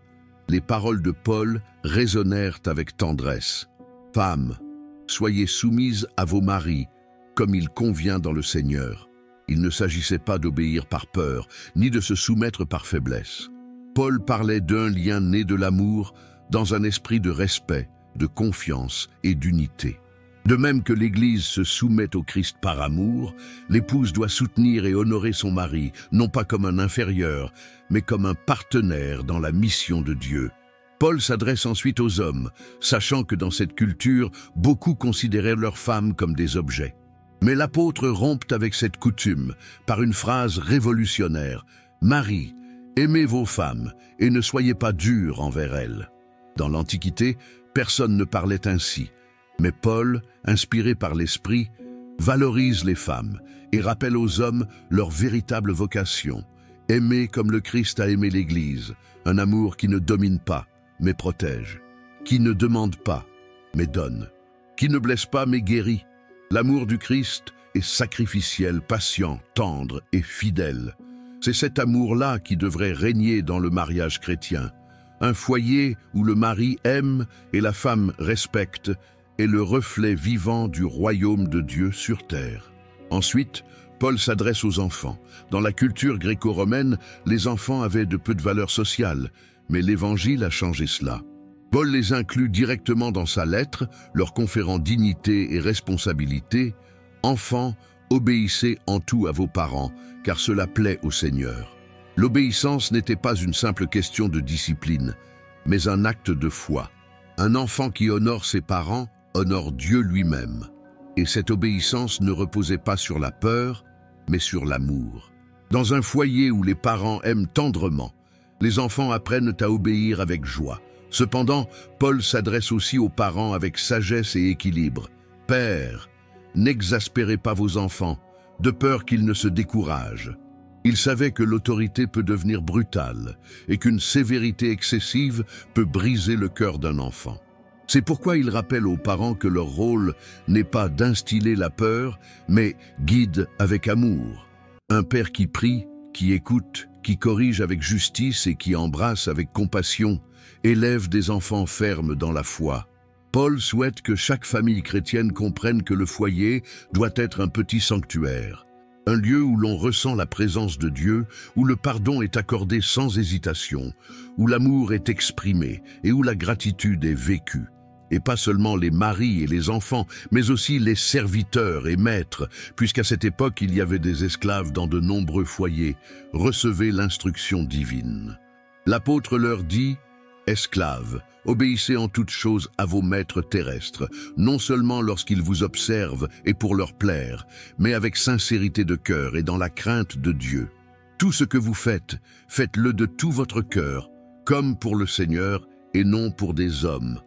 les paroles de Paul résonnèrent avec tendresse. « Femmes, soyez soumises à vos maris, comme il convient dans le Seigneur. » Il ne s'agissait pas d'obéir par peur, ni de se soumettre par faiblesse. Paul parlait d'un lien né de l'amour dans un esprit de respect, de confiance et d'unité. De même que l'Église se soumet au Christ par amour, l'épouse doit soutenir et honorer son mari, non pas comme un inférieur, mais comme un partenaire dans la mission de Dieu. Paul s'adresse ensuite aux hommes, sachant que dans cette culture, beaucoup considéraient leurs femmes comme des objets. Mais l'apôtre rompt avec cette coutume par une phrase révolutionnaire. « Maris, aimez vos femmes et ne soyez pas durs envers elles. » Dans l'Antiquité, personne ne parlait ainsi. Mais Paul, inspiré par l'Esprit, valorise les femmes et rappelle aux hommes leur véritable vocation. Aimer comme le Christ a aimé l'Église, un amour qui ne domine pas, mais protège, qui ne demande pas, mais donne, qui ne blesse pas, mais guérit. L'amour du Christ est sacrificiel, patient, tendre et fidèle. C'est cet amour-là qui devrait régner dans le mariage chrétien. Un foyer où le mari aime et la femme respecte est le reflet vivant du royaume de Dieu sur terre. Ensuite, Paul s'adresse aux enfants. Dans la culture gréco-romaine, les enfants avaient de peu de valeur sociale, mais l'Évangile a changé cela. Paul les inclut directement dans sa lettre, leur conférant dignité et responsabilité. « Enfants, obéissez en tout à vos parents, car cela plaît au Seigneur. » L'obéissance n'était pas une simple question de discipline, mais un acte de foi. Un enfant qui honore ses parents honore Dieu lui-même. Et cette obéissance ne reposait pas sur la peur, mais sur l'amour. Dans un foyer où les parents aiment tendrement, les enfants apprennent à obéir avec joie. Cependant, Paul s'adresse aussi aux parents avec sagesse et équilibre. « Pères, n'exaspérez pas vos enfants, de peur qu'ils ne se découragent. » Il savait que l'autorité peut devenir brutale et qu'une sévérité excessive peut briser le cœur d'un enfant. C'est pourquoi il rappelle aux parents que leur rôle n'est pas d'instiller la peur, mais guide avec amour. Un père qui prie, qui écoute, qui corrige avec justice et qui embrasse avec compassion, élève des enfants fermes dans la foi. Paul souhaite que chaque famille chrétienne comprenne que le foyer doit être un petit sanctuaire, un lieu où l'on ressent la présence de Dieu, où le pardon est accordé sans hésitation, où l'amour est exprimé et où la gratitude est vécue. Et pas seulement les maris et les enfants, mais aussi les serviteurs et maîtres, puisqu'à cette époque il y avait des esclaves dans de nombreux foyers. Recevez l'instruction divine. L'apôtre leur dit « Esclaves, obéissez en toutes choses à vos maîtres terrestres, non seulement lorsqu'ils vous observent et pour leur plaire, mais avec sincérité de cœur et dans la crainte de Dieu. Tout ce que vous faites, faites-le de tout votre cœur, comme pour le Seigneur et non pour des hommes. »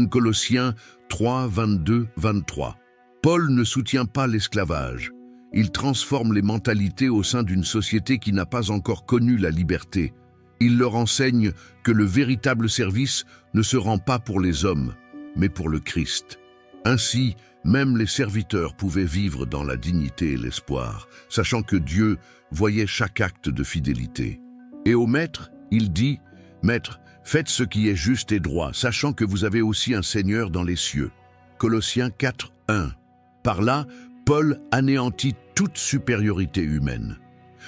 Colossiens 3, 22, 23. Paul ne soutient pas l'esclavage. Il transforme les mentalités au sein d'une société qui n'a pas encore connu la liberté. Il leur enseigne que le véritable service ne se rend pas pour les hommes, mais pour le Christ. Ainsi, même les serviteurs pouvaient vivre dans la dignité et l'espoir, sachant que Dieu voyait chaque acte de fidélité. Et au maître, il dit, « Maître, faites ce qui est juste et droit, sachant que vous avez aussi un Seigneur dans les cieux. » Colossiens 4, 1. Par là, Paul anéantit toute supériorité humaine.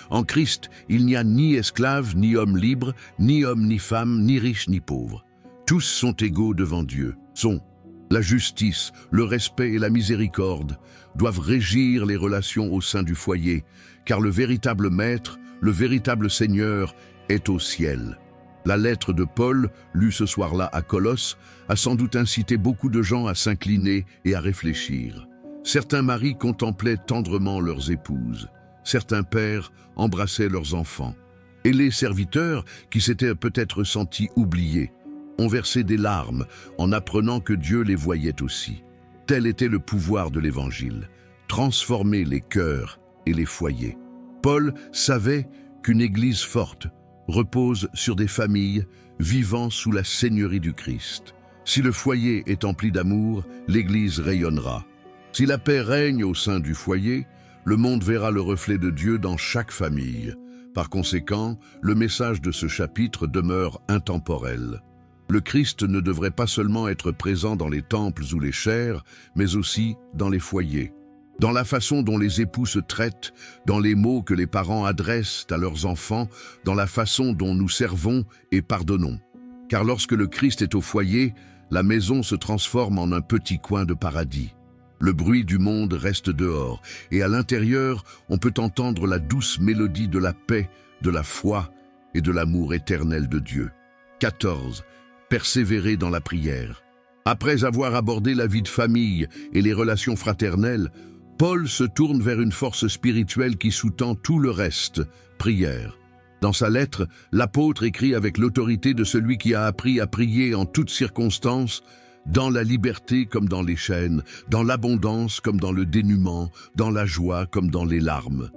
En Christ, il n'y a ni esclave, ni homme libre, ni homme, ni femme, ni riche, ni pauvre. Tous sont égaux devant Dieu. La justice, le respect et la miséricorde doivent régir les relations au sein du foyer, car le véritable maître, le véritable Seigneur, est au ciel. La lettre de Paul, lue ce soir-là à Colosse, a sans doute incité beaucoup de gens à s'incliner et à réfléchir. Certains maris contemplaient tendrement leurs épouses. Certains pères embrassaient leurs enfants. Et les serviteurs, qui s'étaient peut-être sentis oubliés, ont versé des larmes en apprenant que Dieu les voyait aussi. Tel était le pouvoir de l'Évangile, transformer les cœurs et les foyers. Paul savait qu'une Église forte repose sur des familles vivant sous la seigneurie du Christ. Si le foyer est empli d'amour, l'Église rayonnera. Si la paix règne au sein du foyer, le monde verra le reflet de Dieu dans chaque famille. Par conséquent, le message de ce chapitre demeure intemporel. Le Christ ne devrait pas seulement être présent dans les temples ou les chaires, mais aussi dans les foyers. Dans la façon dont les époux se traitent, dans les mots que les parents adressent à leurs enfants, dans la façon dont nous servons et pardonnons. Car lorsque le Christ est au foyer, la maison se transforme en un petit coin de paradis. Le bruit du monde reste dehors, et à l'intérieur, on peut entendre la douce mélodie de la paix, de la foi et de l'amour éternel de Dieu. 14. Persévérer dans la prière. Après avoir abordé la vie de famille et les relations fraternelles, Paul se tourne vers une force spirituelle qui sous-tend tout le reste, prière. Dans sa lettre, l'apôtre écrit avec l'autorité de celui qui a appris à prier en toutes circonstances, dans la liberté comme dans les chaînes, dans l'abondance comme dans le dénuement, dans la joie comme dans les larmes.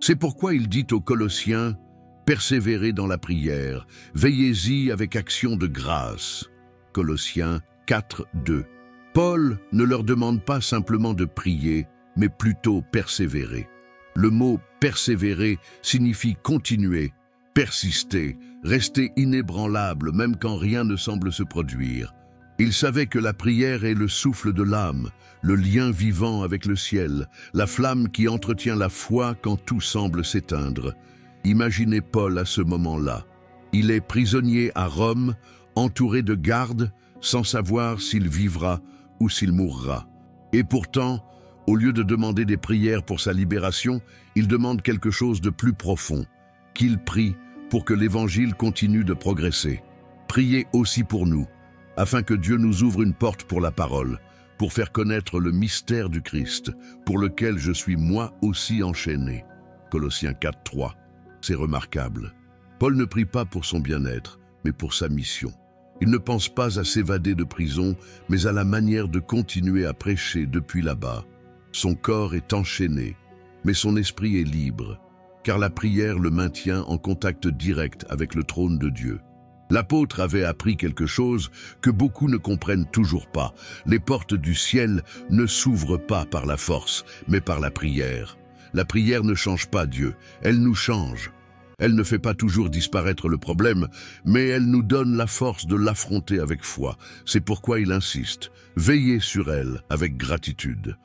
C'est pourquoi il dit aux Colossiens, « Persévérez dans la prière, veillez-y avec action de grâce. » Colossiens 4, 2. Paul ne leur demande pas simplement de prier, mais plutôt persévérer. Le mot « persévérer » signifie continuer, persister, rester inébranlable même quand rien ne semble se produire. Il savait que la prière est le souffle de l'âme, le lien vivant avec le ciel, la flamme qui entretient la foi quand tout semble s'éteindre. Imaginez Paul à ce moment-là. Il est prisonnier à Rome, entouré de gardes, sans savoir s'il vivra ou s'il mourra. Et pourtant, au lieu de demander des prières pour sa libération, il demande quelque chose de plus profond, qu'il prie pour que l'Évangile continue de progresser. Priez aussi pour nous, afin que Dieu nous ouvre une porte pour la parole, pour faire connaître le mystère du Christ, pour lequel je suis moi aussi enchaîné. Colossiens 4, 3. C'est remarquable. Paul ne prie pas pour son bien-être, mais pour sa mission. Il ne pense pas à s'évader de prison, mais à la manière de continuer à prêcher depuis là-bas. Son corps est enchaîné, mais son esprit est libre, car la prière le maintient en contact direct avec le trône de Dieu. L'apôtre avait appris quelque chose que beaucoup ne comprennent toujours pas. Les portes du ciel ne s'ouvrent pas par la force, mais par la prière. La prière ne change pas Dieu, elle nous change. Elle ne fait pas toujours disparaître le problème, mais elle nous donne la force de l'affronter avec foi. C'est pourquoi il insiste. Veillez sur elle avec gratitude.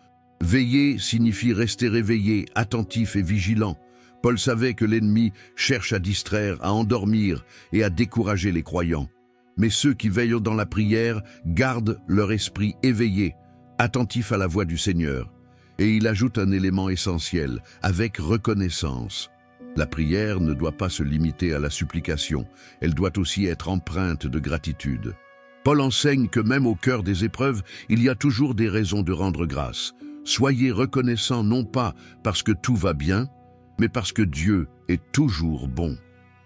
Veiller signifie rester réveillé, attentif et vigilant. Paul savait que l'ennemi cherche à distraire, à endormir et à décourager les croyants. Mais ceux qui veillent dans la prière gardent leur esprit éveillé, attentif à la voix du Seigneur. Et il ajoute un élément essentiel, avec reconnaissance. La prière ne doit pas se limiter à la supplication, elle doit aussi être empreinte de gratitude. Paul enseigne que même au cœur des épreuves, il y a toujours des raisons de rendre grâce. Soyez reconnaissants non pas parce que tout va bien, mais parce que Dieu est toujours bon.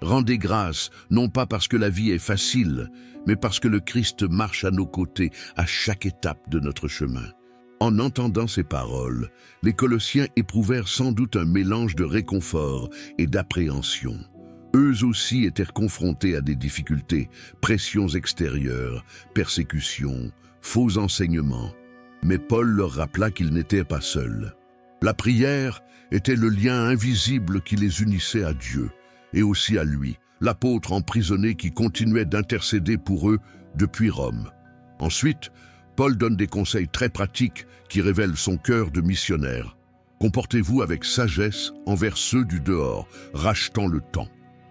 Rendez grâce, non pas parce que la vie est facile, mais parce que le Christ marche à nos côtés à chaque étape de notre chemin. En entendant ces paroles, les Colossiens éprouvèrent sans doute un mélange de réconfort et d'appréhension. Eux aussi étaient confrontés à des difficultés, pressions extérieures, persécutions, faux enseignements. Mais Paul leur rappela qu'ils n'étaient pas seuls. La prière était le lien invisible qui les unissait à Dieu et aussi à lui, l'apôtre emprisonné qui continuait d'intercéder pour eux depuis Rome. Ensuite, Paul donne des conseils très pratiques qui révèlent son cœur de missionnaire. Comportez-vous avec sagesse envers ceux du dehors, rachetant le temps.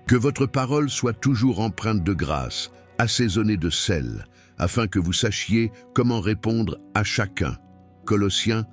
Que votre parole soit toujours empreinte de grâce, assaisonnée de sel, afin que vous sachiez comment répondre à chacun. Colossiens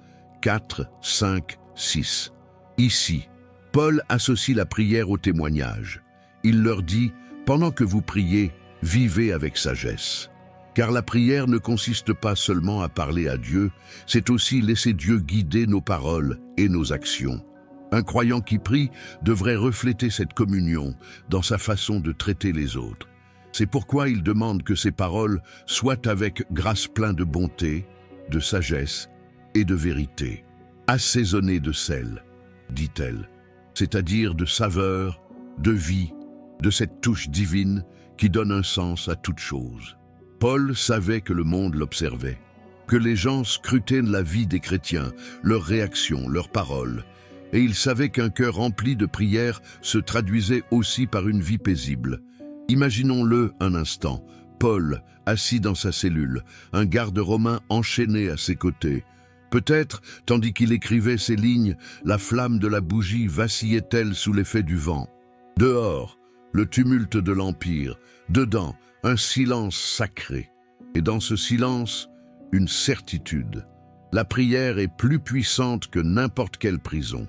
4, 5, 6. Ici, Paul associe la prière au témoignage. Il leur dit, pendant que vous priez, vivez avec sagesse. Car la prière ne consiste pas seulement à parler à Dieu, c'est aussi laisser Dieu guider nos paroles et nos actions. Un croyant qui prie devrait refléter cette communion dans sa façon de traiter les autres. C'est pourquoi il demande que ses paroles soient avec grâce pleine de bonté, de sagesse et de vérité, assaisonnées de sel, dit-elle, c'est-à-dire de saveur, de vie, de cette touche divine qui donne un sens à toute chose. Paul savait que le monde l'observait, que les gens scrutaient la vie des chrétiens, leurs réactions, leurs paroles, et il savait qu'un cœur rempli de prière se traduisait aussi par une vie paisible. Imaginons-le un instant, Paul, assis dans sa cellule, un garde romain enchaîné à ses côtés. Peut-être, tandis qu'il écrivait ces lignes, la flamme de la bougie vacillait-elle sous l'effet du vent. Dehors, le tumulte de l'Empire, dedans, un silence sacré. Et dans ce silence, une certitude. La prière est plus puissante que n'importe quelle prison.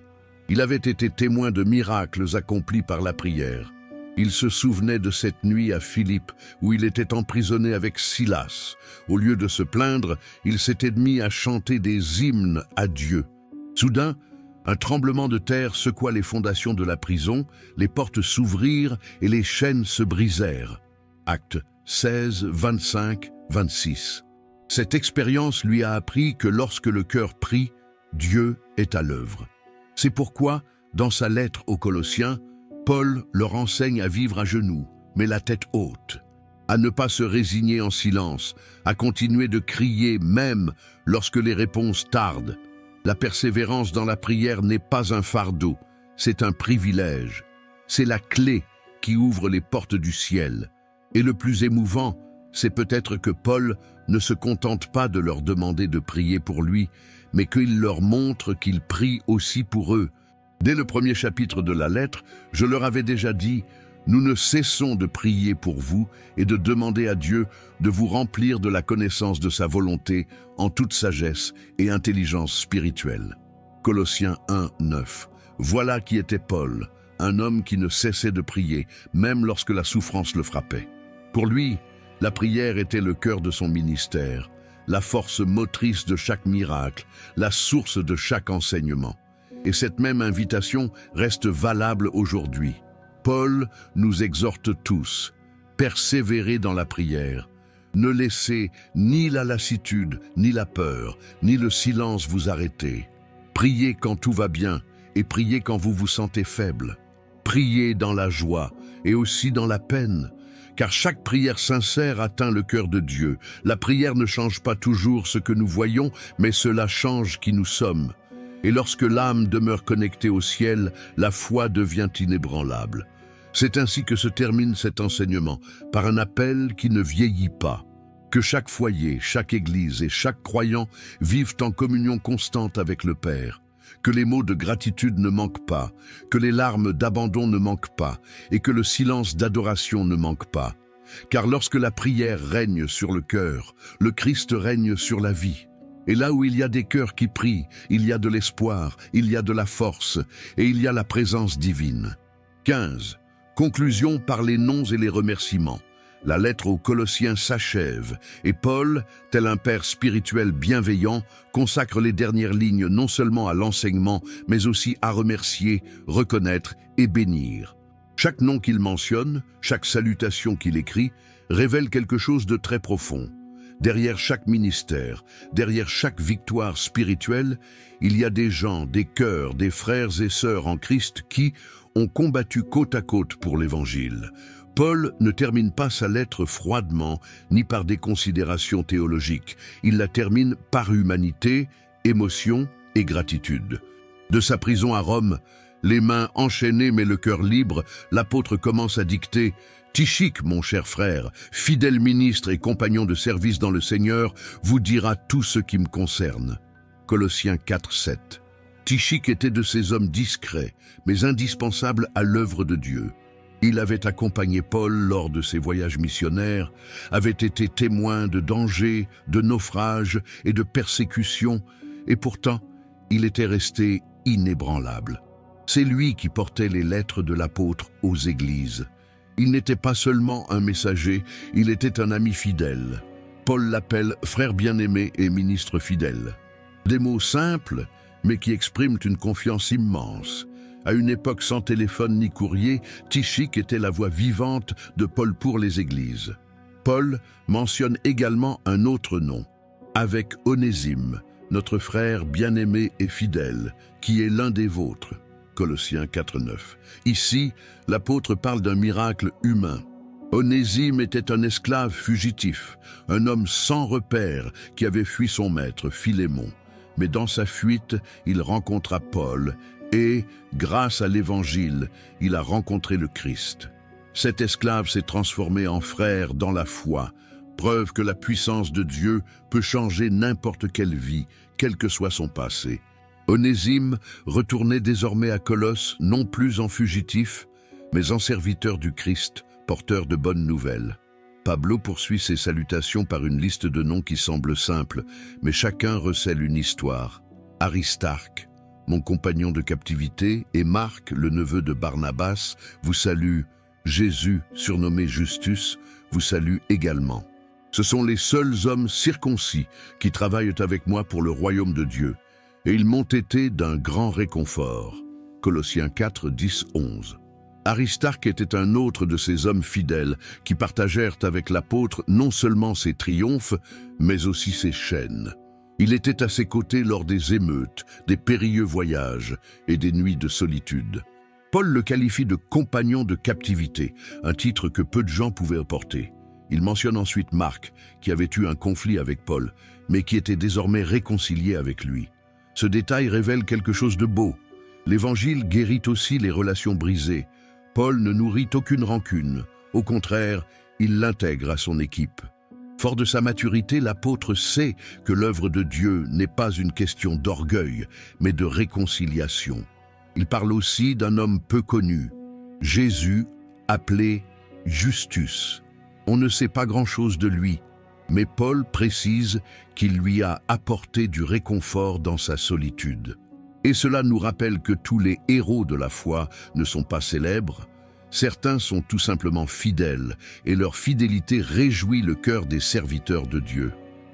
Il avait été témoin de miracles accomplis par la prière. Il se souvenait de cette nuit à Philippe où il était emprisonné avec Silas. Au lieu de se plaindre, il s'était mis à chanter des hymnes à Dieu. Soudain, un tremblement de terre secoua les fondations de la prison, les portes s'ouvrirent et les chaînes se brisèrent. Actes 16, 25, 26. Cette expérience lui a appris que lorsque le cœur prie, Dieu est à l'œuvre. C'est pourquoi, dans sa lettre aux Colossiens, Paul leur enseigne à vivre à genoux, mais la tête haute, à ne pas se résigner en silence, à continuer de crier même lorsque les réponses tardent. La persévérance dans la prière n'est pas un fardeau, c'est un privilège. C'est la clé qui ouvre les portes du ciel. Et le plus émouvant, c'est peut-être que Paul ne se contente pas de leur demander de prier pour lui, mais qu'il leur montre qu'il prie aussi pour eux. Dès le premier chapitre de la lettre, je leur avais déjà dit « Nous ne cessons de prier pour vous et de demander à Dieu de vous remplir de la connaissance de sa volonté en toute sagesse et intelligence spirituelle. » Colossiens 1, 9. Voilà qui était Paul, un homme qui ne cessait de prier, même lorsque la souffrance le frappait. Pour lui, la prière était le cœur de son ministère, la force motrice de chaque miracle, la source de chaque enseignement. Et cette même invitation reste valable aujourd'hui. Paul nous exhorte tous, persévérez dans la prière. Ne laissez ni la lassitude, ni la peur, ni le silence vous arrêter. Priez quand tout va bien et priez quand vous vous sentez faible. Priez dans la joie et aussi dans la peine. Car chaque prière sincère atteint le cœur de Dieu. La prière ne change pas toujours ce que nous voyons, mais cela change qui nous sommes. Et lorsque l'âme demeure connectée au ciel, la foi devient inébranlable. C'est ainsi que se termine cet enseignement, par un appel qui ne vieillit pas. Que chaque foyer, chaque église et chaque croyant vivent en communion constante avec le Père. Que les mots de gratitude ne manquent pas, que les larmes d'abandon ne manquent pas, et que le silence d'adoration ne manque pas. Car lorsque la prière règne sur le cœur, le Christ règne sur la vie. Et là où il y a des cœurs qui prient, il y a de l'espoir, il y a de la force, et il y a la présence divine. 15. Conclusion par les noms et les remerciements. La lettre aux Colossiens s'achève, et Paul, tel un père spirituel bienveillant, consacre les dernières lignes non seulement à l'enseignement, mais aussi à remercier, reconnaître et bénir. Chaque nom qu'il mentionne, chaque salutation qu'il écrit, révèle quelque chose de très profond. Derrière chaque ministère, derrière chaque victoire spirituelle, il y a des gens, des cœurs, des frères et sœurs en Christ qui ont combattu côte à côte pour l'Évangile. Paul ne termine pas sa lettre froidement, ni par des considérations théologiques. Il la termine par humanité, émotion et gratitude. De sa prison à Rome, les mains enchaînées mais le cœur libre, l'apôtre commence à dicter « Tychique, mon cher frère, fidèle ministre et compagnon de service dans le Seigneur, vous dira tout ce qui me concerne. » Colossiens 4, 7. Tychique était de ces hommes discrets, mais indispensables à l'œuvre de Dieu. Il avait accompagné Paul lors de ses voyages missionnaires, avait été témoin de dangers, de naufrages et de persécutions, et pourtant, il était resté inébranlable. C'est lui qui portait les lettres de l'apôtre aux églises. Il n'était pas seulement un messager, il était un ami fidèle. Paul l'appelle frère bien-aimé et ministre fidèle. Des mots simples, mais qui expriment une confiance immense. À une époque sans téléphone ni courrier, Tychique était la voix vivante de Paul pour les églises. Paul mentionne également un autre nom, avec Onésime, notre frère bien-aimé et fidèle, qui est l'un des vôtres. Colossiens 4, 9. Ici, l'apôtre parle d'un miracle humain. Onésime était un esclave fugitif, un homme sans repère qui avait fui son maître, Philémon. Mais dans sa fuite, il rencontra Paul et, grâce à l'Évangile, il a rencontré le Christ. Cet esclave s'est transformé en frère dans la foi, preuve que la puissance de Dieu peut changer n'importe quelle vie, quel que soit son passé. Onésime retournait désormais à Colosse, non plus en fugitif, mais en serviteur du Christ, porteur de bonnes nouvelles. Pablo poursuit ses salutations par une liste de noms qui semble simple, mais chacun recèle une histoire. Aristarque, mon compagnon de captivité, et Marc, le neveu de Barnabas, vous salue. Jésus, surnommé Justus, vous salue également. Ce sont les seuls hommes circoncis qui travaillent avec moi pour le royaume de Dieu, et ils m'ont été d'un grand réconfort. Colossiens 4, 10, 11. Aristarque était un autre de ces hommes fidèles qui partagèrent avec l'apôtre non seulement ses triomphes, mais aussi ses chaînes. Il était à ses côtés lors des émeutes, des périlleux voyages et des nuits de solitude. Paul le qualifie de compagnon de captivité, un titre que peu de gens pouvaient porter. Il mentionne ensuite Marc, qui avait eu un conflit avec Paul, mais qui était désormais réconcilié avec lui. Ce détail révèle quelque chose de beau. L'Évangile guérit aussi les relations brisées. Paul ne nourrit aucune rancune. Au contraire, il l'intègre à son équipe. Fort de sa maturité, l'apôtre sait que l'œuvre de Dieu n'est pas une question d'orgueil, mais de réconciliation. Il parle aussi d'un homme peu connu, Jésus, appelé Justus. On ne sait pas grand-chose de lui, mais Paul précise qu'il lui a apporté du réconfort dans sa solitude. Et cela nous rappelle que tous les héros de la foi ne sont pas célèbres. Certains sont tout simplement fidèles, et leur fidélité réjouit le cœur des serviteurs de Dieu.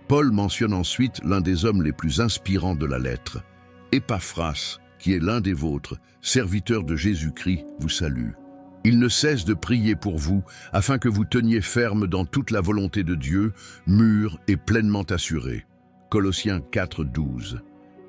Paul mentionne ensuite l'un des hommes les plus inspirants de la lettre. Épaphras, qui est l'un des vôtres, serviteur de Jésus-Christ, vous salue. Il ne cesse de prier pour vous, afin que vous teniez ferme dans toute la volonté de Dieu, mûrs et pleinement assurés. Colossiens 4, 12.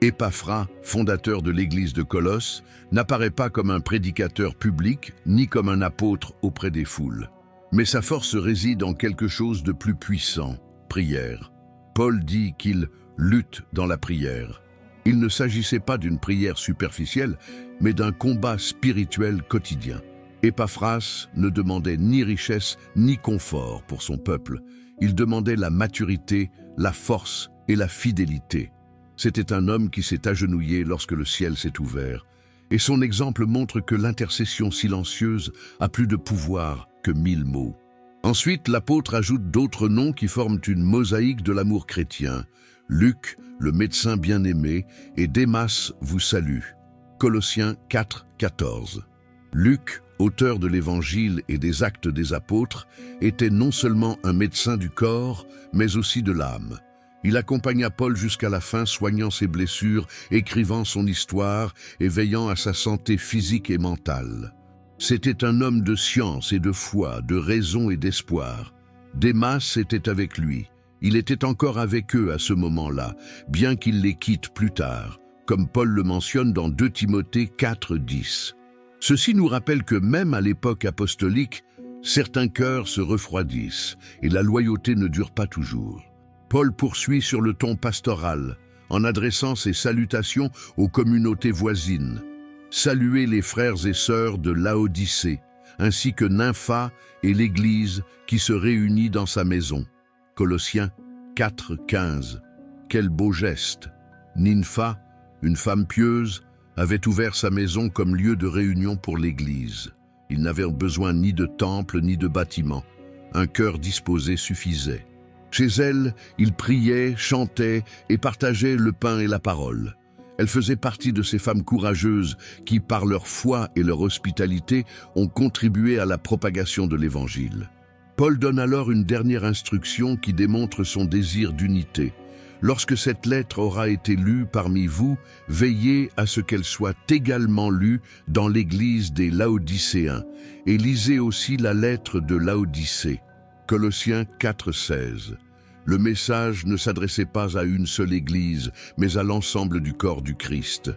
Épaphras, fondateur de l'église de Colosse, n'apparaît pas comme un prédicateur public ni comme un apôtre auprès des foules. Mais sa force réside en quelque chose de plus puissant, prière. Paul dit qu'il lutte dans la prière. Il ne s'agissait pas d'une prière superficielle, mais d'un combat spirituel quotidien. Épaphras ne demandait ni richesse ni confort pour son peuple. Il demandait la maturité, la force et la fidélité. C'était un homme qui s'est agenouillé lorsque le ciel s'est ouvert. Et son exemple montre que l'intercession silencieuse a plus de pouvoir que 1000 mots. Ensuite, l'apôtre ajoute d'autres noms qui forment une mosaïque de l'amour chrétien. Luc, le médecin bien-aimé, et Démas vous salue. Colossiens 4, 14. Luc, auteur de l'Évangile et des Actes des Apôtres, était non seulement un médecin du corps, mais aussi de l'âme. Il accompagna Paul jusqu'à la fin, soignant ses blessures, écrivant son histoire et veillant à sa santé physique et mentale. C'était un homme de science et de foi, de raison et d'espoir. Démas était avec lui. Il était encore avec eux à ce moment-là, bien qu'il les quitte plus tard, comme Paul le mentionne dans 2 Timothée 4, 10. Ceci nous rappelle que même à l'époque apostolique, Certains cœurs se refroidissent et la loyauté ne dure pas toujours. Paul poursuit sur le ton pastoral, en adressant ses salutations aux communautés voisines. Saluez les frères et sœurs de Laodicée, ainsi que Nympha et l'Église qui se réunit dans sa maison. Colossiens 4:15. Quel beau geste! Nympha, une femme pieuse, avait ouvert sa maison comme lieu de réunion pour l'Église. Il n'avait besoin ni de temple ni de bâtiment. Un cœur disposé suffisait. Chez elle, il priait, chantait et partageait le pain et la parole. Elle faisait partie de ces femmes courageuses qui, par leur foi et leur hospitalité, ont contribué à la propagation de l'Évangile. Paul donne alors une dernière instruction qui démontre son désir d'unité. Lorsque cette lettre aura été lue parmi vous, veillez à ce qu'elle soit également lue dans l'église des Laodicéens, et lisez aussi la lettre de Laodicée. Colossiens 4:16. Le message ne s'adressait pas à une seule église, mais à l'ensemble du corps du Christ.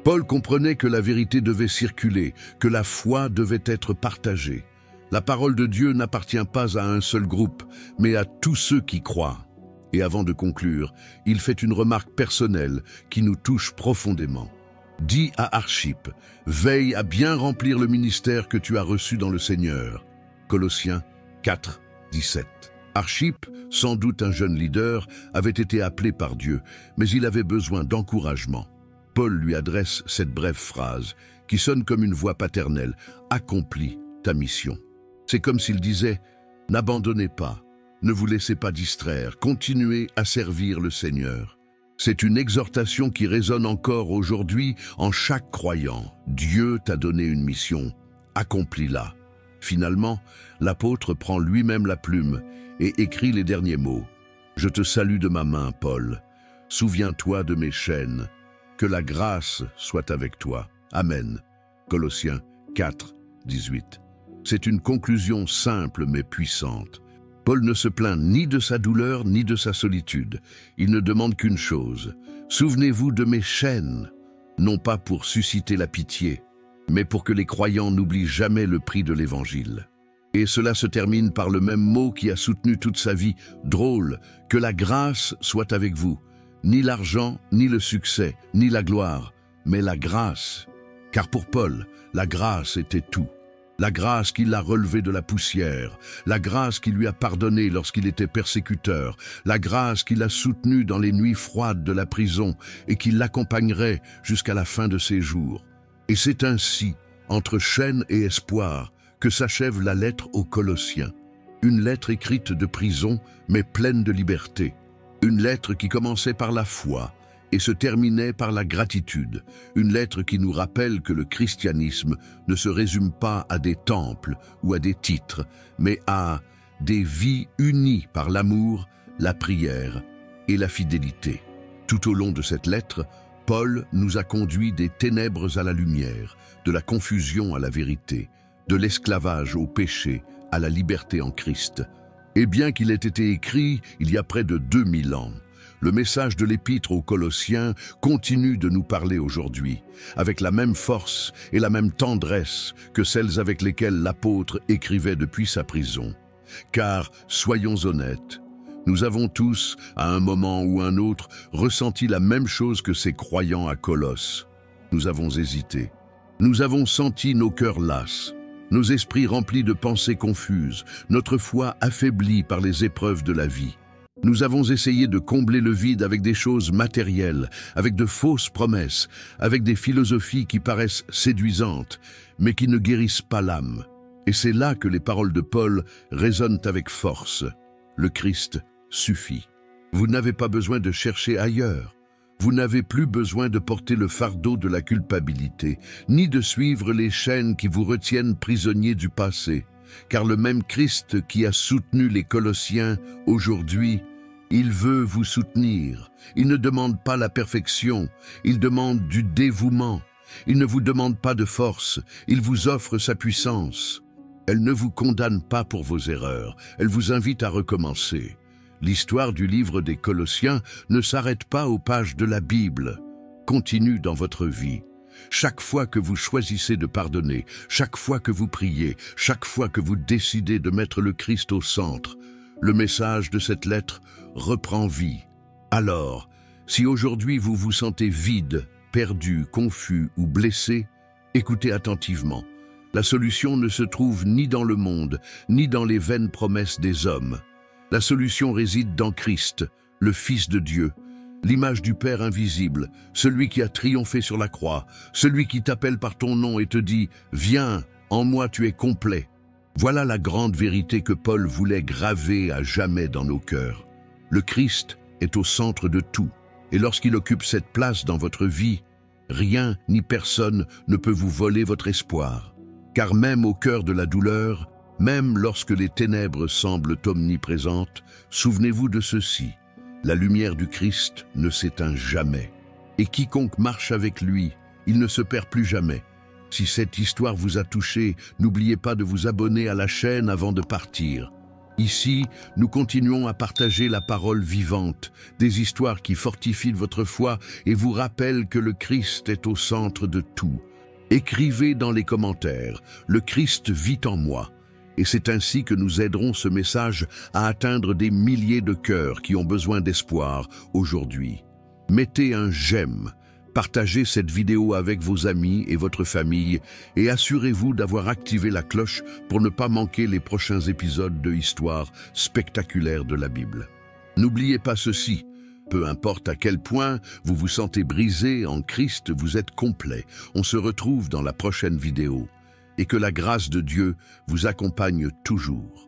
Paul comprenait que la vérité devait circuler, que la foi devait être partagée. La parole de Dieu n'appartient pas à un seul groupe, mais à tous ceux qui croient. Et avant de conclure, il fait une remarque personnelle qui nous touche profondément. Dis à Archippe, veille à bien remplir le ministère que tu as reçu dans le Seigneur. Colossiens 4:17. Archippe, sans doute un jeune leader, avait été appelé par Dieu, mais il avait besoin d'encouragement. Paul lui adresse cette brève phrase, qui sonne comme une voix paternelle, « Accomplis ta mission ». C'est comme s'il disait, « N'abandonnez pas. Ne vous laissez pas distraire, continuez à servir le Seigneur. » C'est une exhortation qui résonne encore aujourd'hui en chaque croyant. Dieu t'a donné une mission, accomplis-la. Finalement, l'apôtre prend lui-même la plume et écrit les derniers mots. « Je te salue de ma main, Paul. Souviens-toi de mes chaînes. Que la grâce soit avec toi. Amen. » Colossiens 4:18. C'est une conclusion simple mais puissante. Paul ne se plaint ni de sa douleur ni de sa solitude. Il ne demande qu'une chose. Souvenez-vous de mes chaînes, non pas pour susciter la pitié, mais pour que les croyants n'oublient jamais le prix de l'Évangile. Et cela se termine par le même mot qui a soutenu toute sa vie. Drôle, que la grâce soit avec vous. Ni l'argent, ni le succès, ni la gloire, mais la grâce. Car pour Paul, la grâce était tout. La grâce qui l'a relevé de la poussière, la grâce qui lui a pardonné lorsqu'il était persécuteur, la grâce qui l'a soutenu dans les nuits froides de la prison et qui l'accompagnerait jusqu'à la fin de ses jours. Et c'est ainsi, entre chaîne et espoir, que s'achève la lettre aux Colossiens. Une lettre écrite de prison, mais pleine de liberté. Une lettre qui commençait par la foi et se terminait par la gratitude. Une lettre qui nous rappelle que le christianisme ne se résume pas à des temples ou à des titres, mais à des vies unies par l'amour, la prière et la fidélité. Tout au long de cette lettre, Paul nous a conduits des ténèbres à la lumière, de la confusion à la vérité, de l'esclavage au péché à la liberté en Christ. Et bien qu'il ait été écrit il y a près de 2000 ans, le message de l'Épître aux Colossiens continue de nous parler aujourd'hui, avec la même force et la même tendresse que celles avec lesquelles l'apôtre écrivait depuis sa prison. Car, soyons honnêtes, nous avons tous, à un moment ou un autre, ressenti la même chose que ces croyants à Colosse. Nous avons hésité. Nous avons senti nos cœurs lasses, nos esprits remplis de pensées confuses, notre foi affaiblie par les épreuves de la vie. Nous avons essayé de combler le vide avec des choses matérielles, avec de fausses promesses, avec des philosophies qui paraissent séduisantes, mais qui ne guérissent pas l'âme. Et c'est là que les paroles de Paul résonnent avec force. Le Christ suffit. Vous n'avez pas besoin de chercher ailleurs. Vous n'avez plus besoin de porter le fardeau de la culpabilité, ni de suivre les chaînes qui vous retiennent prisonniers du passé. Car le même Christ qui a soutenu les Colossiens, aujourd'hui, il veut vous soutenir. Il ne demande pas la perfection, il demande du dévouement. Il ne vous demande pas de force, il vous offre sa puissance. Elle ne vous condamne pas pour vos erreurs, elle vous invite à recommencer. L'histoire du livre des Colossiens ne s'arrête pas aux pages de la Bible. Continue dans votre vie. Chaque fois que vous choisissez de pardonner, chaque fois que vous priez, chaque fois que vous décidez de mettre le Christ au centre, le message de cette lettre reprend vie. Alors, si aujourd'hui vous vous sentez vide, perdu, confus ou blessé, écoutez attentivement. La solution ne se trouve ni dans le monde, ni dans les vaines promesses des hommes. La solution réside dans Christ, le Fils de Dieu, l'image du Père invisible, celui qui a triomphé sur la croix, celui qui t'appelle par ton nom et te dit « Viens, en moi tu es complet ». Voilà la grande vérité que Paul voulait graver à jamais dans nos cœurs. Le Christ est au centre de tout, et lorsqu'il occupe cette place dans votre vie, rien ni personne ne peut vous voler votre espoir. Car même au cœur de la douleur, même lorsque les ténèbres semblent omniprésentes, souvenez-vous de ceci. La lumière du Christ ne s'éteint jamais. Et quiconque marche avec lui, il ne se perd plus jamais. Si cette histoire vous a touché, n'oubliez pas de vous abonner à la chaîne avant de partir. Ici, nous continuons à partager la parole vivante, des histoires qui fortifient votre foi et vous rappellent que le Christ est au centre de tout. Écrivez dans les commentaires « Le Christ vit en moi ». Et c'est ainsi que nous aiderons ce message à atteindre des milliers de cœurs qui ont besoin d'espoir aujourd'hui. Mettez un j'aime, partagez cette vidéo avec vos amis et votre famille et assurez-vous d'avoir activé la cloche pour ne pas manquer les prochains épisodes de Histoires spectaculaires de la Bible. N'oubliez pas ceci, peu importe à quel point vous vous sentez brisé, en Christ vous êtes complet. On se retrouve dans la prochaine vidéo. Et que la grâce de Dieu vous accompagne toujours.